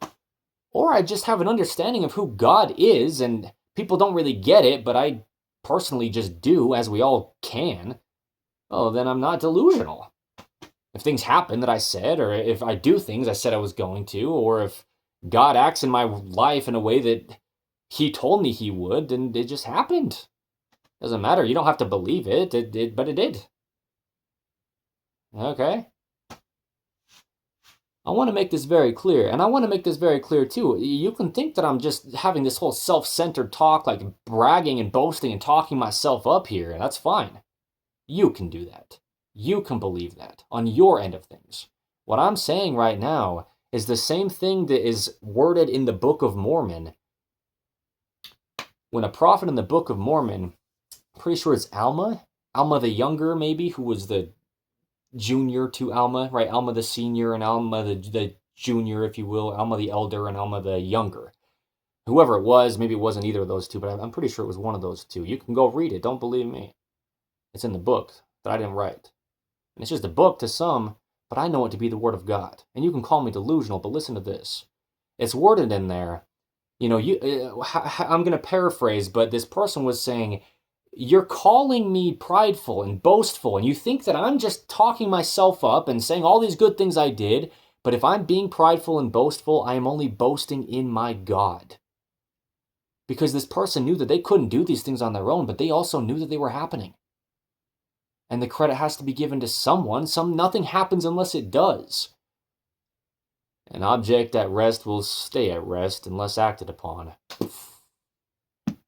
or I just have an understanding of who God is and people don't really get it, but I personally just do, as we all can, then I'm not delusional. If things happen that I said, or if I do things I said I was going to, or if God acts in my life in a way that he told me he would, then it just happened. Doesn't matter. You don't have to believe it. But it did. Okay? I want to make this very clear, and I want to make this very clear too. You can think that I'm just having this whole self-centered talk, like bragging and boasting and talking myself up here, and that's fine. You can do that. You can believe that on your end of things. What I'm saying right now is the same thing that is worded in the Book of Mormon. When a prophet in the Book of Mormon, I'm pretty sure it's Alma the Younger maybe, who was the junior to Alma, right? Alma the Senior and Alma the Junior, if you will. Alma the Elder and Alma the Younger. Whoever it was, maybe it wasn't either of those two, but I'm pretty sure it was one of those two. You can go read it. Don't believe me. It's in the book that I didn't write. And it's just a book to some, but I know it to be the Word of God. And you can call me delusional, but listen to this. It's worded in there. I'm going to paraphrase, but this person was saying, you're calling me prideful and boastful, and you think that I'm just talking myself up and saying all these good things I did, but if I'm being prideful and boastful, I am only boasting in my God. Because this person knew that they couldn't do these things on their own, but they also knew that they were happening. And the credit has to be given to someone. Nothing happens unless it does. An object at rest will stay at rest unless acted upon.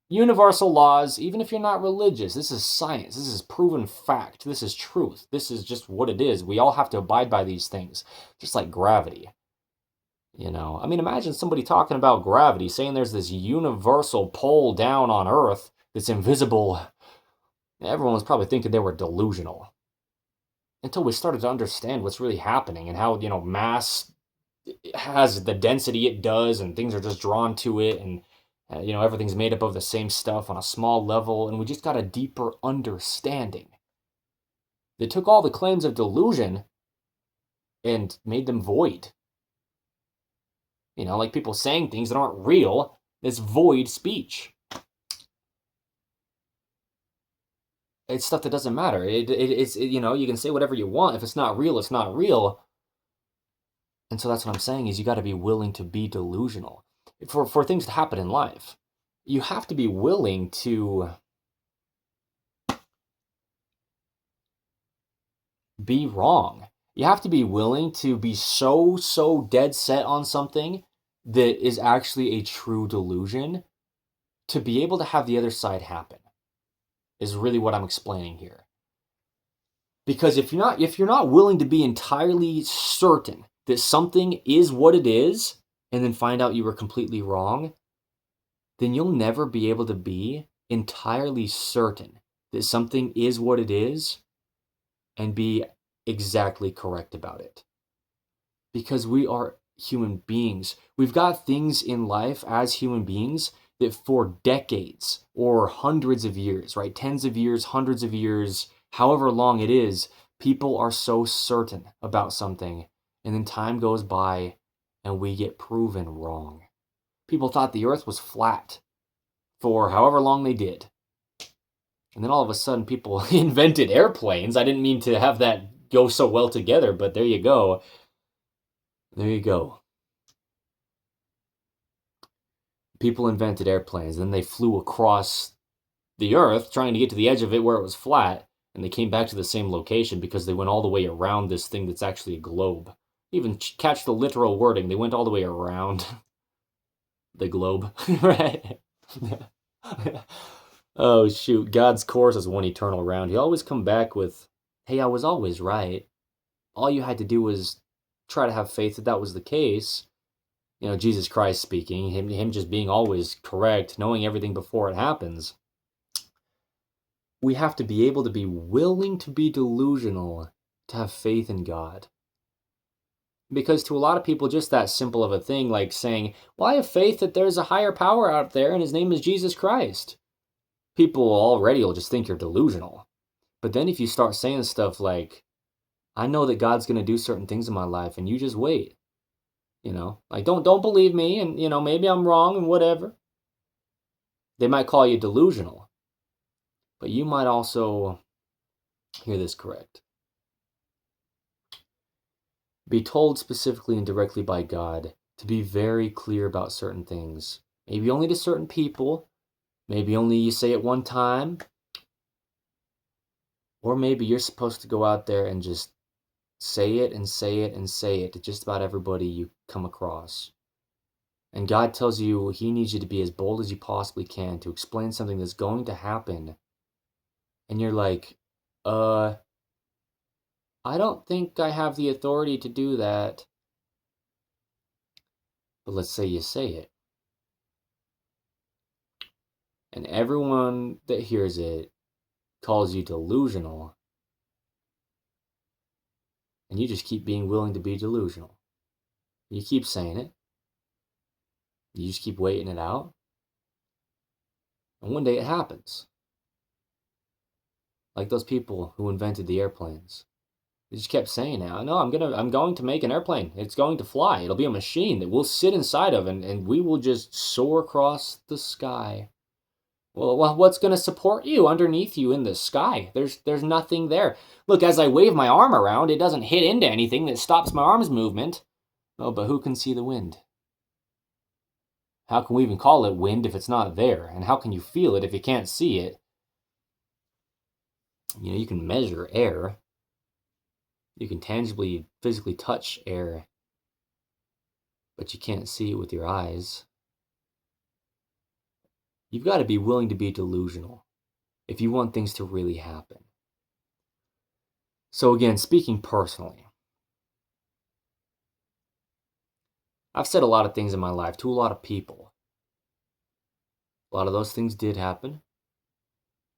Universal laws, even if you're not religious, this is science. This is proven fact. This is truth. This is just what it is. We all have to abide by these things, just like gravity. Imagine somebody talking about gravity, saying there's this universal pull down on Earth that's invisible. Everyone was probably thinking they were delusional. Until we started to understand what's really happening and how, mass has the density it does, and things are just drawn to it, and everything's made up of the same stuff on a small level, and we just got a deeper understanding. They took all the claims of delusion and made them void. Like people saying things that aren't real, it's void speech. It's stuff that doesn't matter. It's you can say whatever you want. If it's not real, it's not real. And so that's what I'm saying is you got to be willing to be delusional. For things to happen in life, you have to be willing to be wrong. You have to be willing to be so dead set on something that is actually a true delusion to be able to have the other side happen, is really what I'm explaining here. Because if you're not willing to be entirely certain that something is what it is, and then find out you were completely wrong, then you'll never be able to be entirely certain that something is what it is and be exactly correct about it. Because we are human beings. We've got things in life as human beings that for decades or hundreds of years, right? Tens of years, hundreds of years, however long it is, people are so certain about something, and then time goes by and we get proven wrong. People thought the earth was flat for however long they did. And then all of a sudden people invented airplanes. I didn't mean to have that go so well together, but there you go. There you go. People invented airplanes, then they flew across the earth trying to get to the edge of it where it was flat, and they came back to the same location because they went all the way around this thing that's actually a globe. Even catch the literal wording, they went all the way around the globe, right? Oh shoot, God's course is one eternal round. He always come back with, hey, I was always right. All you had to do was try to have faith that that was the case. Jesus Christ speaking, him just being always correct, knowing everything before it happens. We have to be able to be willing to be delusional to have faith in God. Because to a lot of people, just that simple of a thing, like saying, well, I have faith that there's a higher power out there and his name is Jesus Christ. People already will just think you're delusional. But then if you start saying stuff like, I know that God's going to do certain things in my life and you just wait. Like don't believe me, and maybe I'm wrong and whatever. They might call you delusional. But you might also hear this correct. Be told specifically and directly by God to be very clear about certain things. Maybe only to certain people. Maybe only you say it one time. Or maybe you're supposed to go out there and just say it and say it and say it to just about everybody you come across. And God tells you he needs you to be as bold as you possibly can to explain something that's going to happen. And you're like, I don't think I have the authority to do that. But let's say you say it. And everyone that hears it calls you delusional. And you just keep being willing to be delusional. You keep saying it. You just keep waiting it out. And one day it happens. Like those people who invented the airplanes. They just kept saying it. No, I'm going to make an airplane. It's going to fly. It'll be a machine that we'll sit inside of and we will just soar across the sky. Well, what's going to support you underneath you in the sky? There's nothing there. Look, as I wave my arm around, it doesn't hit into anything that stops my arm's movement. Oh, but who can see the wind? How can we even call it wind if it's not there? And how can you feel it if you can't see it? You can measure air. You can tangibly, physically touch air. But you can't see it with your eyes. You've got to be willing to be delusional if you want things to really happen. So again, speaking personally, I've said a lot of things in my life to a lot of people. A lot of those things did happen,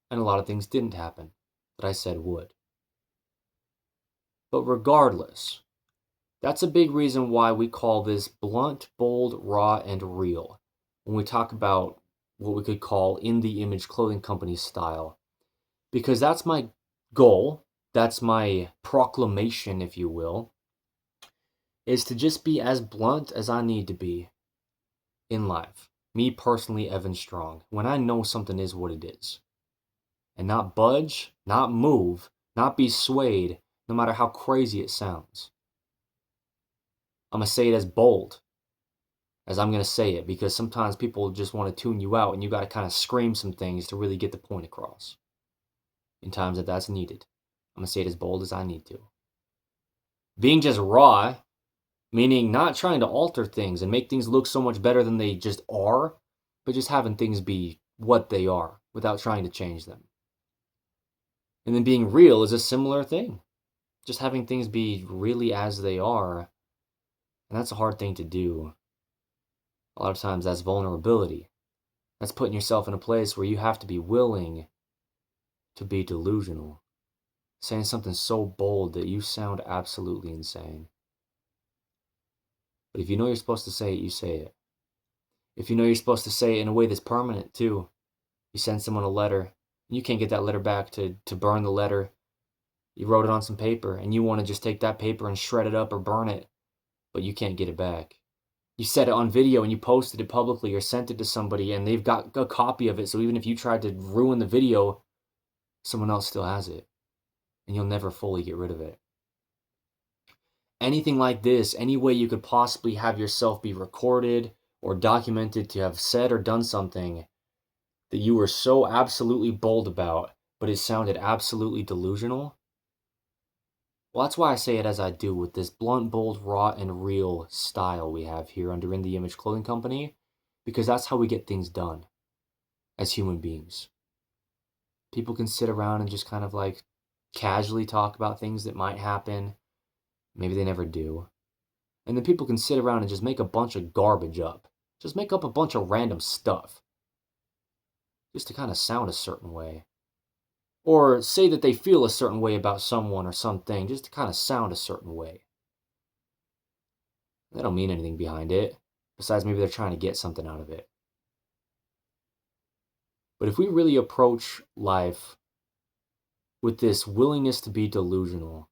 and a lot of things didn't happen that I said would. But regardless, That's a big reason why we call this blunt, bold, raw, and real. When we talk about what we could call in the image clothing company style. Because that's my goal, that's my proclamation, if you will, is to just be as blunt as I need to be in life. Me personally, Evan Strong, when I know something is what it is. And not budge, not move, not be swayed, no matter how crazy it sounds. I'm going to say it as bold as I'm going to say it, because sometimes people just want to tune you out and you got to kind of scream some things to really get the point across. In times that that's needed, I'm going to say it as bold as I need to. Being just raw, meaning not trying to alter things and make things look so much better than they just are, but just having things be what they are without trying to change them. And then being real is a similar thing. Just having things be really as they are. And that's a hard thing to do. A lot of times that's vulnerability. That's putting yourself in a place where you have to be willing to be delusional. Saying something so bold that you sound absolutely insane. But if you know you're supposed to say it, you say it. If you know you're supposed to say it in a way that's permanent too, you send someone a letter, and you can't get that letter back to burn the letter. You wrote it on some paper, and you want to just take that paper and shred it up or burn it, but you can't get it back. You set it on video and you posted it publicly or sent it to somebody, and they've got a copy of it, so even if you tried to ruin the video, someone else still has it, and you'll never fully get rid of it. Anything like this, any way you could possibly have yourself be recorded or documented to have said or done something that you were so absolutely bold about, but it sounded absolutely delusional. Well, that's why I say it as I do with this blunt, bold, raw, and real style we have here under In The Image Clothing Company, because that's how we get things done as human beings. People can sit around and just kind of like casually talk about things that might happen. Maybe they never do. And then people can sit around and just make a bunch of garbage up. Just make up a bunch of random stuff. Just to kind of sound a certain way. Or say that they feel a certain way about someone or something, just to kind of sound a certain way. They don't mean anything behind it, besides maybe they're trying to get something out of it. But if we really approach life with this willingness to be delusional,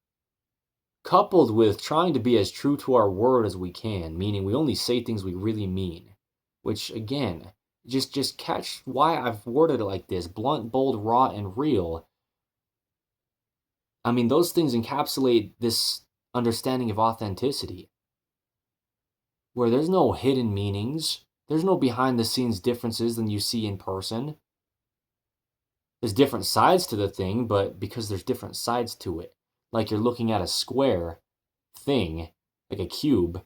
coupled with trying to be as true to our word as we can, meaning we only say things we really mean, which again, just catch why I've worded it like this: blunt, bold, raw, and real. I mean, those things encapsulate this understanding of authenticity, where there's no hidden meanings, there's no behind the scenes differences than you see in person. There's different sides to the thing, but because there's different sides to it, like you're looking at a square thing, like a cube,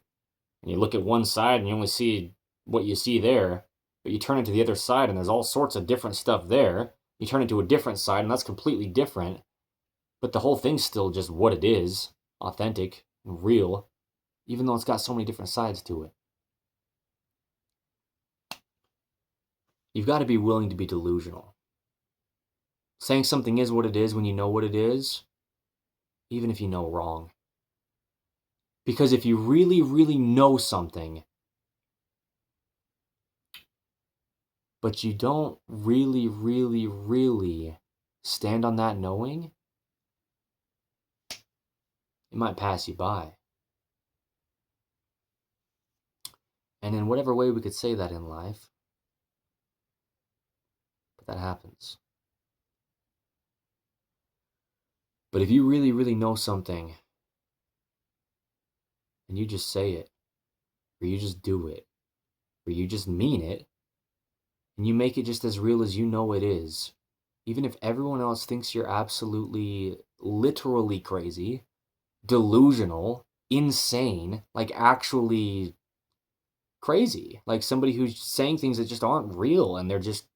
and you look at one side and you only see what you see there, but you turn it to the other side and there's all sorts of different stuff there. You turn it to a different side and that's completely different, but the whole thing's still just what it is, authentic, real, even though it's got so many different sides to it. You've got to be willing to be delusional. Saying something is what it is when you know what it is, even if you know wrong. Because if you really, really know something, but you don't really, really, really stand on that knowing, it might pass you by. And in whatever way we could say that in life, but that happens. But if you really, really know something, and you just say it, or you just do it, or you just mean it, and you make it just as real as you know it is, even if everyone else thinks you're absolutely, literally crazy, delusional, insane, like actually crazy, like somebody who's saying things that just aren't real, and they're just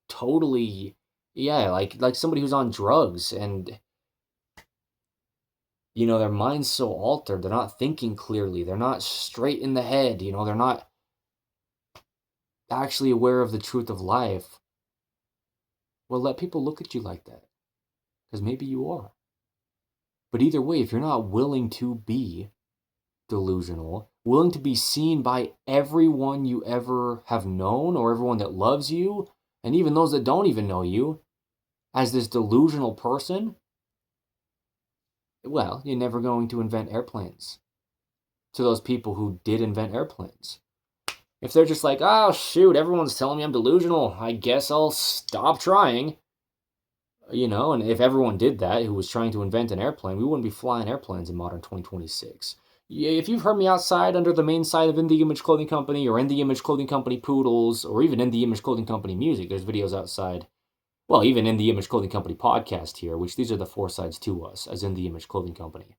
totally, yeah, like somebody who's on drugs, and you know, their mind's so altered, they're not thinking clearly, they're not straight in the head, you know, they're not actually aware of the truth of life. Well, let people look at you like that, because maybe you are. But either way, if you're not willing to be, delusional, willing to be seen by everyone you ever have known or everyone that loves you, and even those that don't even know you, as this delusional person, well, you're never going to invent airplanes. To those people who did invent airplanes. If they're just like, oh shoot, everyone's telling me I'm delusional, I guess I'll stop trying. And if everyone did that who was trying to invent an airplane, we wouldn't be flying airplanes in modern 2026. If you've heard me outside under the main site of In The Image Clothing Company or In The Image Clothing Company Poodles or even In The Image Clothing Company Music, there's videos outside. Well, even In The Image Clothing Company Podcast here, which these are the four sides to us, as In The Image Clothing Company.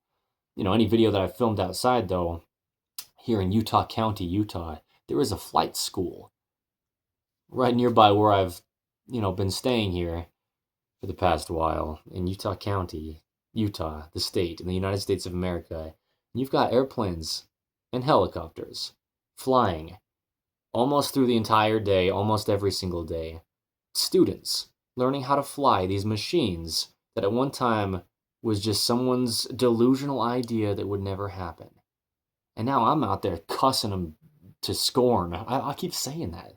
Any video that I've filmed outside, though, here in Utah County, Utah, there is a flight school right nearby where I've, been staying here for the past while in Utah County, Utah, the state, in the United States of America. And you've got airplanes and helicopters flying almost through the entire day, almost every single day. Students learning how to fly these machines that at one time was just someone's delusional idea that would never happen. And now I'm out there cussing them to scorn. I keep saying that.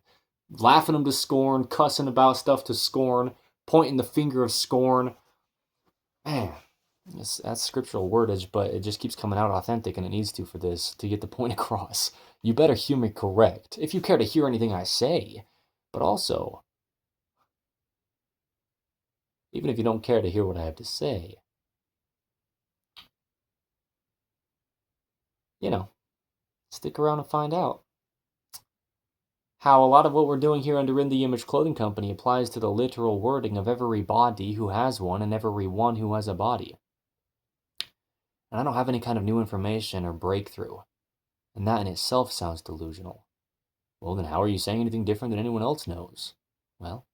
Laughing them to scorn, cussing about stuff to scorn, pointing the finger of scorn. Man, that's scriptural wordage, but it just keeps coming out authentic, and it needs to for this, to get the point across. You better hear me correct, if you care to hear anything I say. But also, even if you don't care to hear what I have to say, stick around and find out how a lot of what we're doing here under In The Image Clothing Company applies to the literal wording of every body who has one and every one who has a body. And I don't have any kind of new information or breakthrough, and that in itself sounds delusional. Well, then how are you saying anything different than anyone else knows? Well,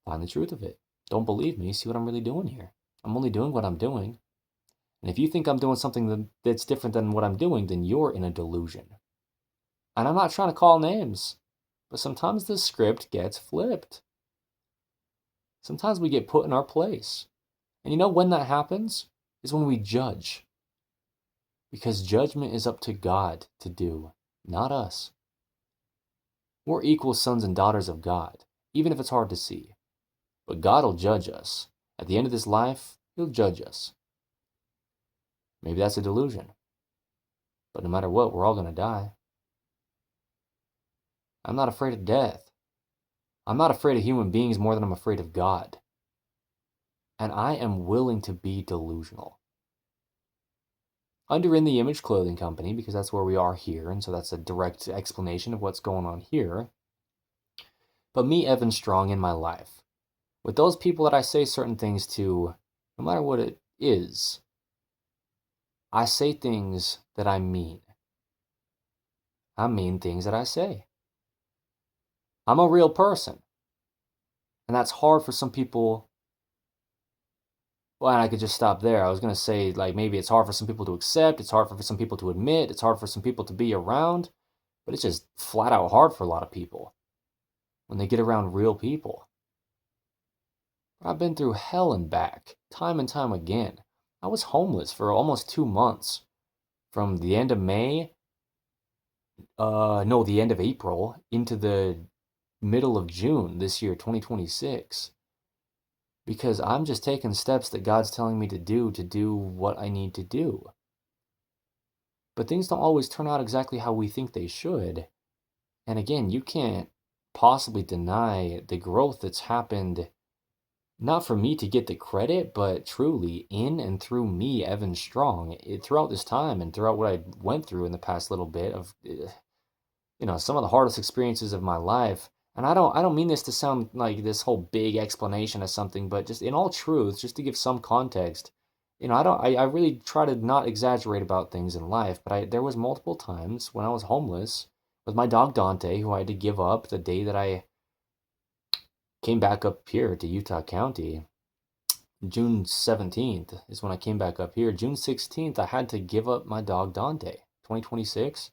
find the truth of it. Don't believe me, see what I'm really doing here. I'm only doing what I'm doing. And if you think I'm doing something that's different than what I'm doing, then you're in a delusion. And I'm not trying to call names, but sometimes the script gets flipped. Sometimes we get put in our place. And when that happens? Is when we judge. Because judgment is up to God to do, not us. We're equal sons and daughters of God, even if it's hard to see. But God will judge us. At the end of this life, He'll judge us. Maybe that's a delusion. But no matter what, we're all going to die. I'm not afraid of death. I'm not afraid of human beings more than I'm afraid of God. And I am willing to be delusional. Under In The Image Clothing Company, because that's where we are here, and so that's a direct explanation of what's going on here. But me, Evan Strong, in my life, with those people that I say certain things to, no matter what it is, I say things that I mean. I mean things that I say. I'm a real person. And that's hard for some people. Well, and I could just stop there. I was going to say, maybe it's hard for some people to accept. It's hard for some people to admit. It's hard for some people to be around. But it's just flat out hard for a lot of people when they get around real people. I've been through hell and back, time and time again. I was homeless for almost 2 months. From the end of May, the end of April into the middle of June this year, 2026. Because I'm just taking steps that God's telling me to do what I need to do. But things don't always turn out exactly how we think they should. And again, you can't possibly deny the growth that's happened, not for me to get the credit, but truly in and through me, Evan Strong, throughout this time and throughout what I went through in the past little bit of, some of the hardest experiences of my life. And I don't mean this to sound like this whole big explanation of something, but just in all truth, just to give some context, I really try to not exaggerate about things in life, but there was multiple times when I was homeless with my dog Dante, who I had to give up the day that I came back up here to Utah County. June 17th is when I came back up here. June 16th, I had to give up my dog Dante, 2026.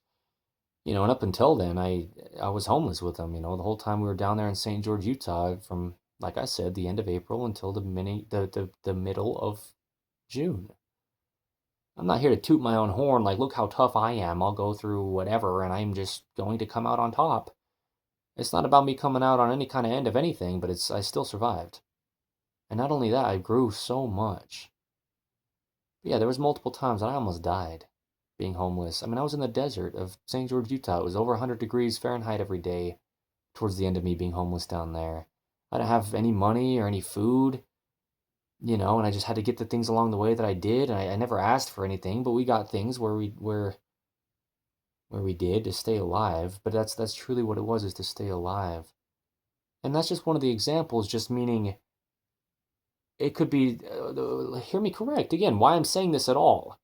And up until then, I was homeless with him, the whole time we were down there in St. George, Utah, from, like I said, the end of April until the middle of June. I'm not here to toot my own horn like, look how tough I am. I'll go through whatever and I'm just going to come out on top. It's not about me coming out on any kind of end of anything, but I still survived. And not only that, I grew so much. But yeah, there was multiple times that I almost died being homeless. I mean, I was in the desert of St. George, Utah. It was over 100 degrees Fahrenheit every day towards the end of me being homeless down there. I didn't have any money or any food, and I just had to get the things along the way that I did. And I never asked for anything, but we got things where we did to stay alive. But that's truly what it was, is to stay alive. And that's just one of the examples, just meaning it could be, hear me correct, again, why I'm saying this at all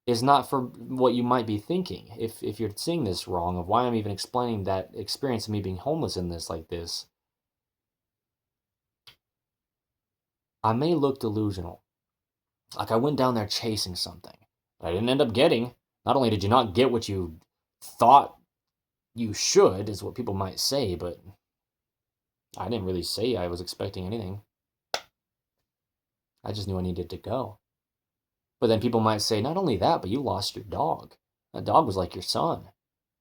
is not for what you might be thinking, if you're seeing this wrong, of why I'm even explaining that experience of me being homeless in this like this. I may look delusional, like I went down there chasing something, but I didn't end up getting. Not only did you not get what you thought you should, is what people might say, but I didn't really say I was expecting anything. I just knew I needed to go. But then people might say, not only that, but you lost your dog. That dog was like your son.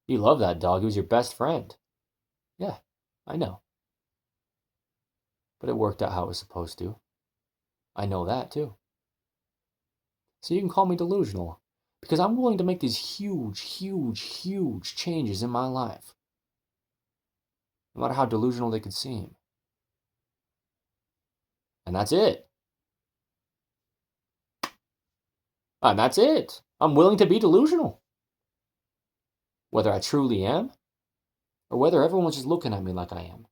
You love that dog. He was your best friend. Yeah, I know. But it worked out how it was supposed to. I know that too. So you can call me delusional, because I'm willing to make these huge, huge, huge changes in my life, no matter how delusional they could seem. And that's it. And that's it. I'm willing to be delusional. Whether I truly am, or whether everyone's just looking at me like I am.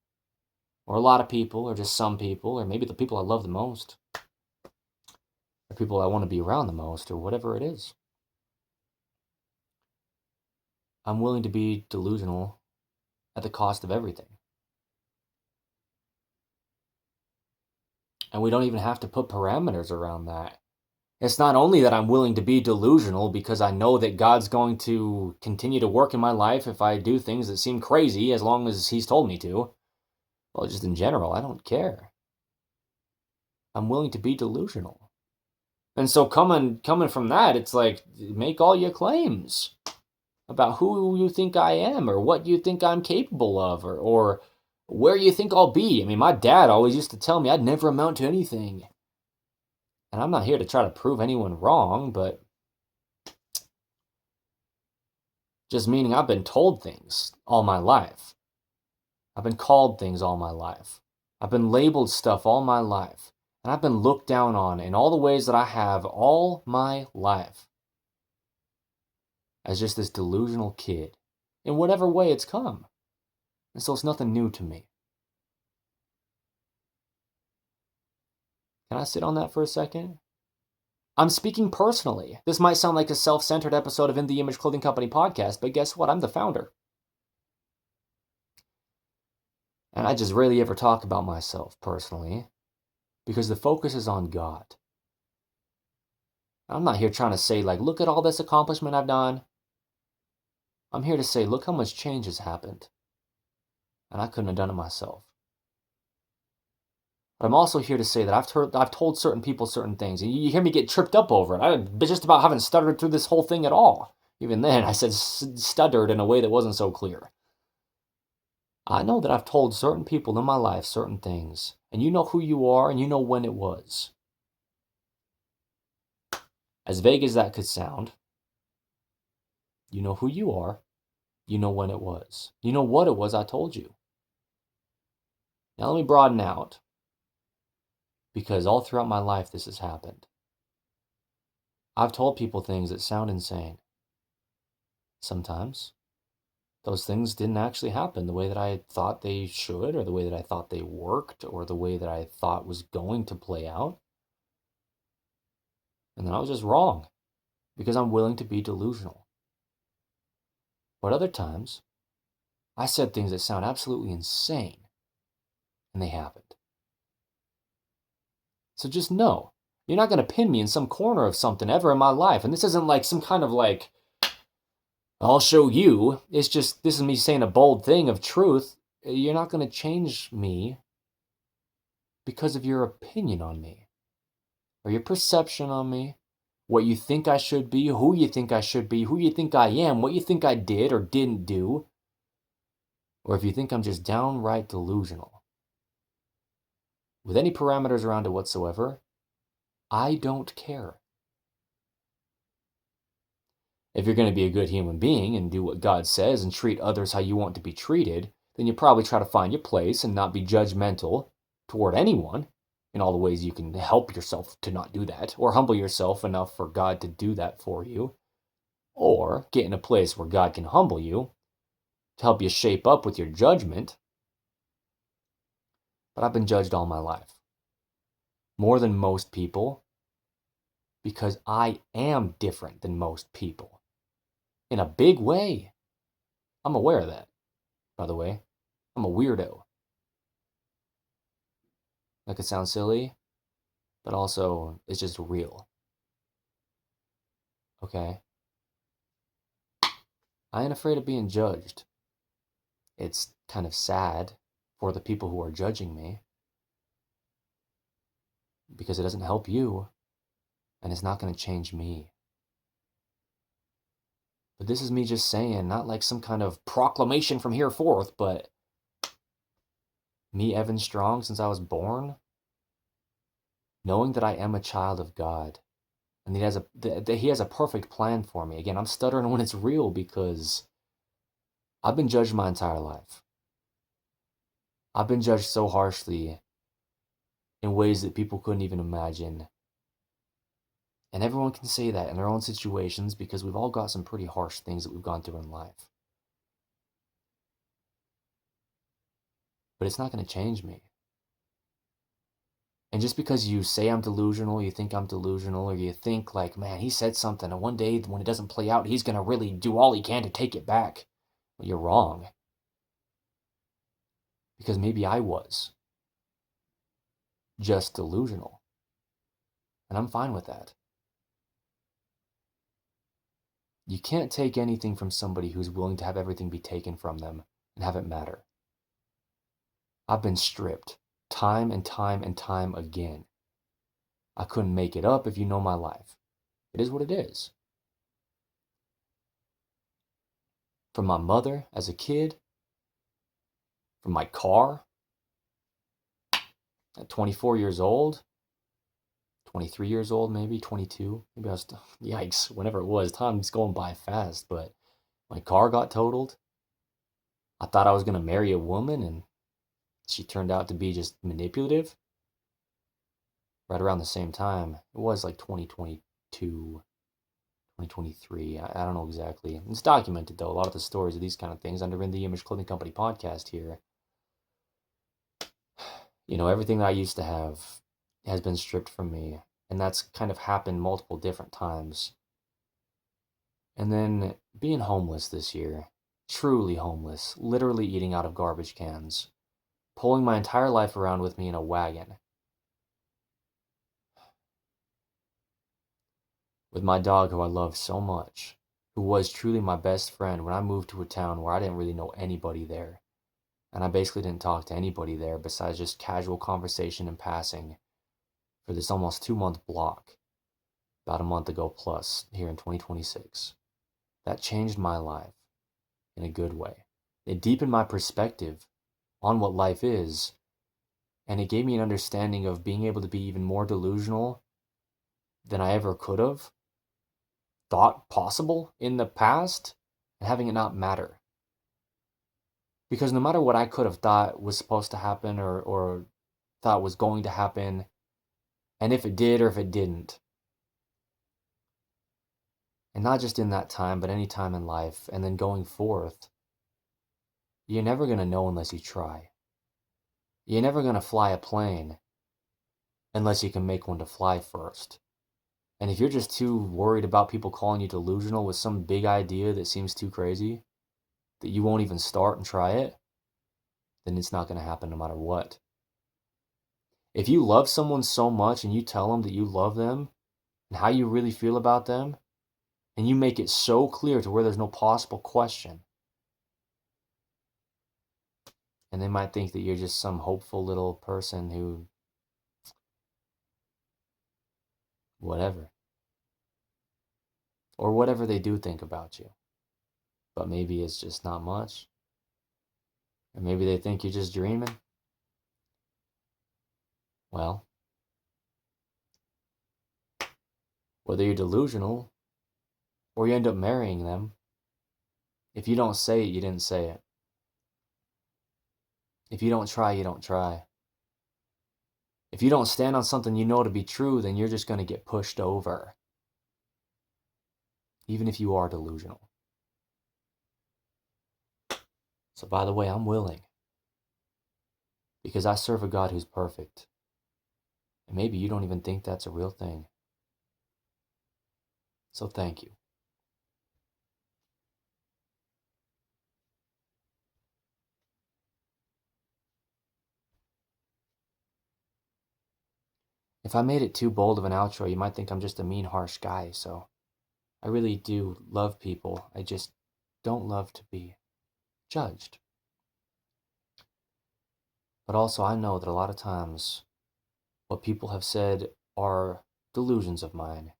Or a lot of people, or just some people, or maybe the people I love the most. Or people I want to be around the most, or whatever it is. I'm willing to be delusional at the cost of everything. And we don't even have to put parameters around that. It's not only that I'm willing to be delusional because I know that God's going to continue to work in my life if I do things that seem crazy, as long as He's told me to. Well, just in general, I don't care. I'm willing to be delusional. And so coming from that, it's like, make all your claims about who you think I am, or what you think I'm capable of, or where you think I'll be. I mean, my dad always used to tell me I'd never amount to anything. And I'm not here to try to prove anyone wrong, but just meaning I've been told things all my life. I've been called things all my life. I've been labeled stuff all my life. And I've been looked down on in all the ways that I have all my life. As just this delusional kid. In whatever way it's come. And so it's nothing new to me. Can I sit on that for a second? I'm speaking personally. This might sound like a self-centered episode of In the Image Clothing Company podcast, but guess what? I'm the founder. And I just rarely ever talk about myself personally, because the focus is on God. I'm not here trying to say, like, look at all this accomplishment I've done. I'm here to say, look how much change has happened. And I couldn't have done it myself. But I'm also here to say that I've told certain people certain things, and you hear me get tripped up over it. I just about haven't stuttered through this whole thing at all. Even then, I said stuttered in a way that wasn't so clear. I know that I've told certain people in my life certain things, and you know who you are, and you know when it was. As vague as that could sound, you know who you are, you know when it was. You know what it was I told you. Now let me broaden out, because all throughout my life this has happened. I've told people things that sound insane. Sometimes those things didn't actually happen the way that I thought they should, or the way that I thought they worked, or the way that I thought was going to play out. And then I was just wrong, because I'm willing to be delusional. But other times, I said things that sound absolutely insane, and they happened. So just know, you're not going to pin me in some corner of something ever in my life. And this isn't like some kind of like, I'll show you. It's just, this is me saying a bold thing of truth. You're not going to change me because of your opinion on me, or your perception on me, what you think I should be, who you think I should be, who you think I am, what you think I did or didn't do, or if you think I'm just downright delusional. With any parameters around it whatsoever, I don't care. If you're going to be a good human being and do what God says and treat others how you want to be treated, then you probably try to find your place and not be judgmental toward anyone in all the ways you can help yourself to not do that, or humble yourself enough for God to do that for you, or get in a place where God can humble you to help you shape up with your judgment. But I've been judged all my life, more than most people, because I am different than most people. In a big way. I'm aware of that, by the way. I'm a weirdo. That could sound silly, but also it's just real. Okay? I ain't afraid of being judged. It's kind of sad for the people who are judging me, because it doesn't help you, and it's not going to change me. But this is me just saying, not like some kind of proclamation from here forth, but me, Evan Strong, since I was born, knowing that I am a child of God, and that he has a perfect plan for me. Again, I'm stuttering when it's real because I've been judged my entire life. I've been judged so harshly in ways that people couldn't even imagine. And everyone can say that in their own situations because we've all got some pretty harsh things that we've gone through in life. But it's not going to change me. And just because you say I'm delusional, you think I'm delusional, or you think like, man, he said something, and one day when it doesn't play out, he's going to really do all he can to take it back. Well, you're wrong. Because maybe I was just delusional. And I'm fine with that. You can't take anything from somebody who's willing to have everything be taken from them and have it matter. I've been stripped time and time and time again. I couldn't make it up if you know my life. It is what it is. From my mother as a kid, from my car at 24 years old, 23 years old, maybe 22. Maybe I was, yikes, whenever it was. Time's going by fast, but my car got totaled. I thought I was going to marry a woman, and she turned out to be just manipulative. Right around the same time. It was like 2022, 2023. I don't know exactly. It's documented, though. A lot of the stories of these kind of things under the Image Clothing Company podcast here. You know, everything that I used to have has been stripped from me. And that's kind of happened multiple different times. And then being homeless this year. Truly homeless. Literally eating out of garbage cans. Pulling my entire life around with me in a wagon. With my dog, who I love so much, who was truly my best friend when I moved to a town where I didn't really know anybody there. And I basically didn't talk to anybody there besides just casual conversation and passing for this almost 2-month block, about a month ago plus, here in 2026. That changed my life in a good way. It deepened my perspective on what life is, and it gave me an understanding of being able to be even more delusional than I ever could have thought possible in the past, and having it not matter. Because no matter what I could have thought was supposed to happen or thought was going to happen, and if it did or if it didn't, and not just in that time, but any time in life, and then going forth, you're never going to know unless you try. You're never going to fly a plane unless you can make one to fly first. And if you're just too worried about people calling you delusional with some big idea that seems too crazy, that you won't even start and try it, then it's not going to happen no matter what. If you love someone so much and you tell them that you love them and how you really feel about them, and you make it so clear to where there's no possible question, and they might think that you're just some hopeful little person who, whatever. or whatever they do think about you. But maybe it's just not much. Or maybe they think you're just dreaming. Well, whether you're delusional or you end up marrying them, if you don't say it, you didn't say it. If you don't try, you don't try. If you don't stand on something you know to be true, then you're just going to get pushed over. Even if you are delusional. So by the way, I'm willing. Because I serve a God who's perfect. And maybe you don't even think that's a real thing. So thank you. If I made it too bold of an outro, you might think I'm just a mean, harsh guy, so I really do love people. I just don't love to be judged. But also I know that a lot of times what people have said are delusions of mine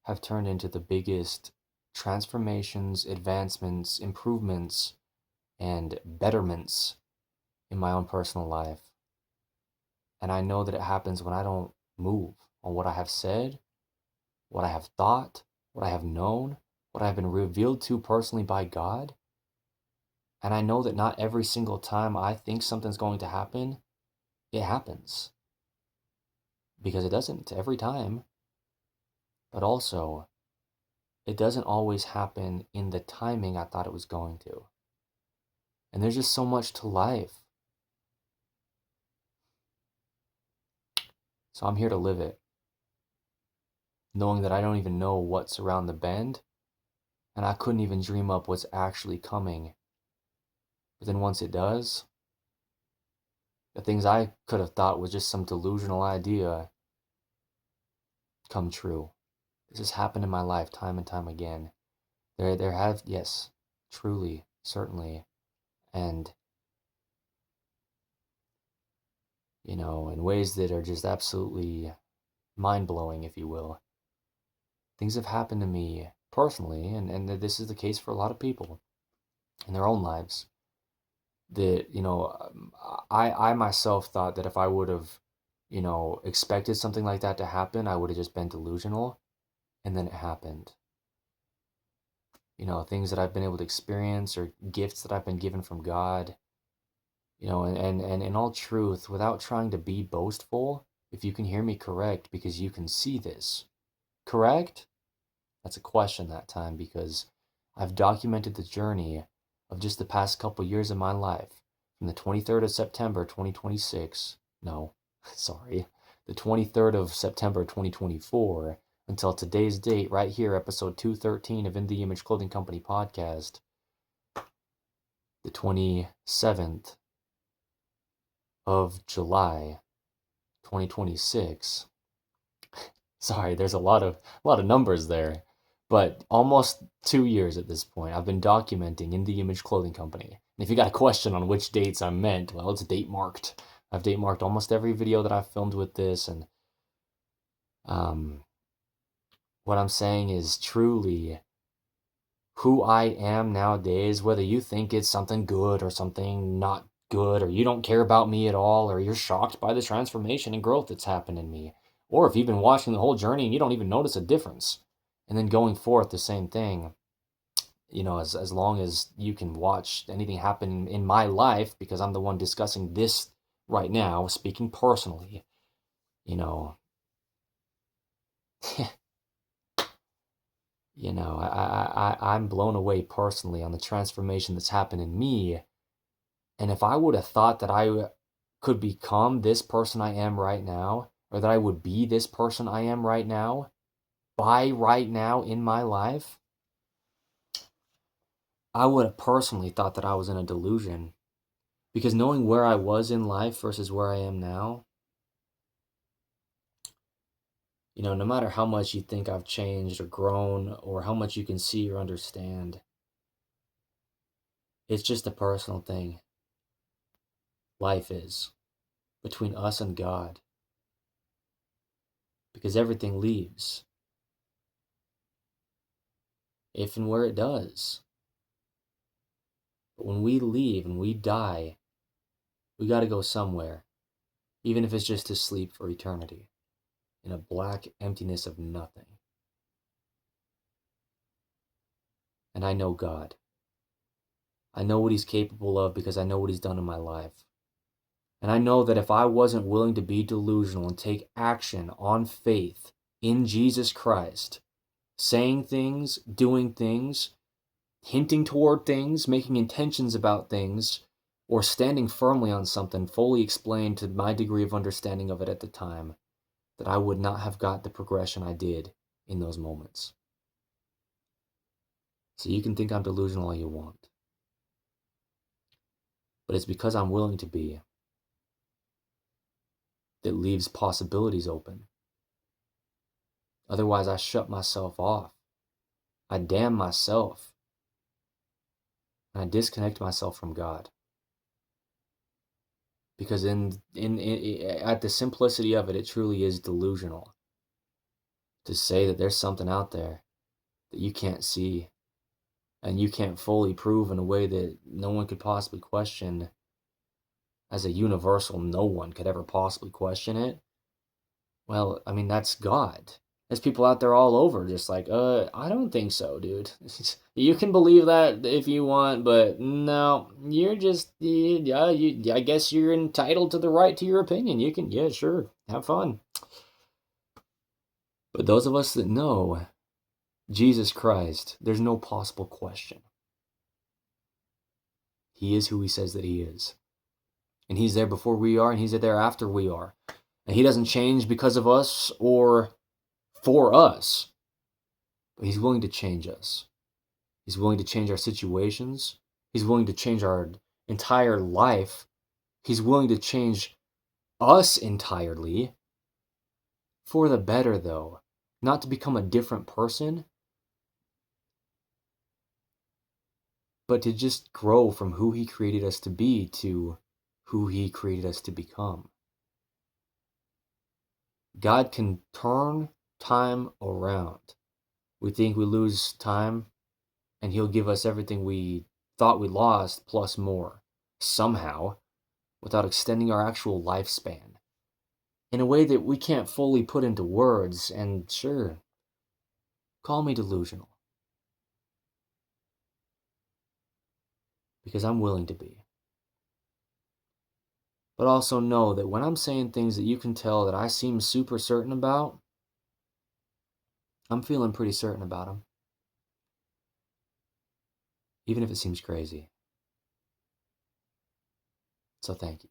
have turned into the biggest transformations, advancements, improvements, and betterments in my own personal life. And I know that it happens when I don't move on what I have said, what I have thought, what I have known, what I have been revealed to personally by God. And I know that not every single time I think something's going to happen, it happens. Because it doesn't every time. But also, it doesn't always happen in the timing I thought it was going to. And there's just so much to life. So I'm here to live it. Knowing that I don't even know what's around the bend. And I couldn't even dream up what's actually coming. But then once it does, the things I could have thought was just some delusional idea come true. This has happened in my life time and time again. There have, yes, truly, certainly, and, in ways that are just absolutely mind-blowing, if you will. Things have happened to me personally, and this is the case for a lot of people in their own lives, that, I myself thought that if I would have, expected something like that to happen, I would have just been delusional, and then it happened. Things that I've been able to experience or gifts that I've been given from God, and in all truth, without trying to be boastful, if you can hear me correct, because you can see this, correct? That's a question that time, because I've documented the journey of just the past couple years of my life, from the 23rd of September 2026, no, sorry, the 23rd of September 2024, until today's date, right here, episode 213 of In the Image Clothing Company podcast, the 27th of July 2026. Sorry, there's a lot of numbers there, but almost 2 years at this point. I've been documenting In the Image Clothing Company. And if you got a question on which dates I meant, well, it's date marked. I've date marked almost every video that I've filmed with this, and what I'm saying is truly who I am nowadays, whether you think it's something good or something not good, or you don't care about me at all, or you're shocked by the transformation and growth that's happened in me, or if you've been watching the whole journey and you don't even notice a difference, and then going forth the same thing, as long as you can watch anything happen in my life, because I'm the one discussing this right now, speaking personally, I'm blown away personally on the transformation that's happened in me. And if I would have thought that I could become this person I am right now, or that I would be this person I am right now, by right now in my life, I would have personally thought that I was in a delusion. Because knowing where I was in life versus where I am now, no matter how much you think I've changed or grown, or how much you can see or understand, it's just a personal thing. Life is between us and God. Because everything leaves. if and where it does. But when we leave and we die, we got to go somewhere, even if it's just to sleep for eternity, in a black emptiness of nothing. And I know God. I know what He's capable of because I know what He's done in my life. And I know that if I wasn't willing to be delusional and take action on faith in Jesus Christ, saying things, doing things, hinting toward things, making intentions about things, or standing firmly on something fully explained to my degree of understanding of it at the time, that I would not have got the progression I did in those moments. So you can think I'm delusional all you want. But it's because I'm willing to be that leaves possibilities open. Otherwise, I shut myself off. I damn myself. And I disconnect myself from God. Because at the simplicity of it, it truly is delusional to say that there's something out there that you can't see and you can't fully prove in a way that no one could possibly question. As a universal, no one could ever possibly question it. Well, I mean, that's God. There's people out there all over just like, I don't think so, dude. You can believe that if you want, but no, you're just, I guess you're entitled to the right to your opinion. You can, yeah, sure, have fun. But those of us that know Jesus Christ, there's no possible question. He is who He says that He is. And He's there before we are, and He's there after we are. And He doesn't change because of us or for us, but He's willing to change us. He's willing to change our situations. He's willing to change our entire life. He's willing to change us entirely for the better, though. Not to become a different person, but to just grow from who He created us to be to who He created us to become. God can turn time around. We think we lose time, and He'll give us everything we thought we lost plus more, somehow, without extending our actual lifespan in a way that we can't fully put into words. And sure, call me delusional, because I'm willing to be. But also know that when I'm saying things that you can tell that I seem super certain about, I'm feeling pretty certain about them, even if it seems crazy. So thank you.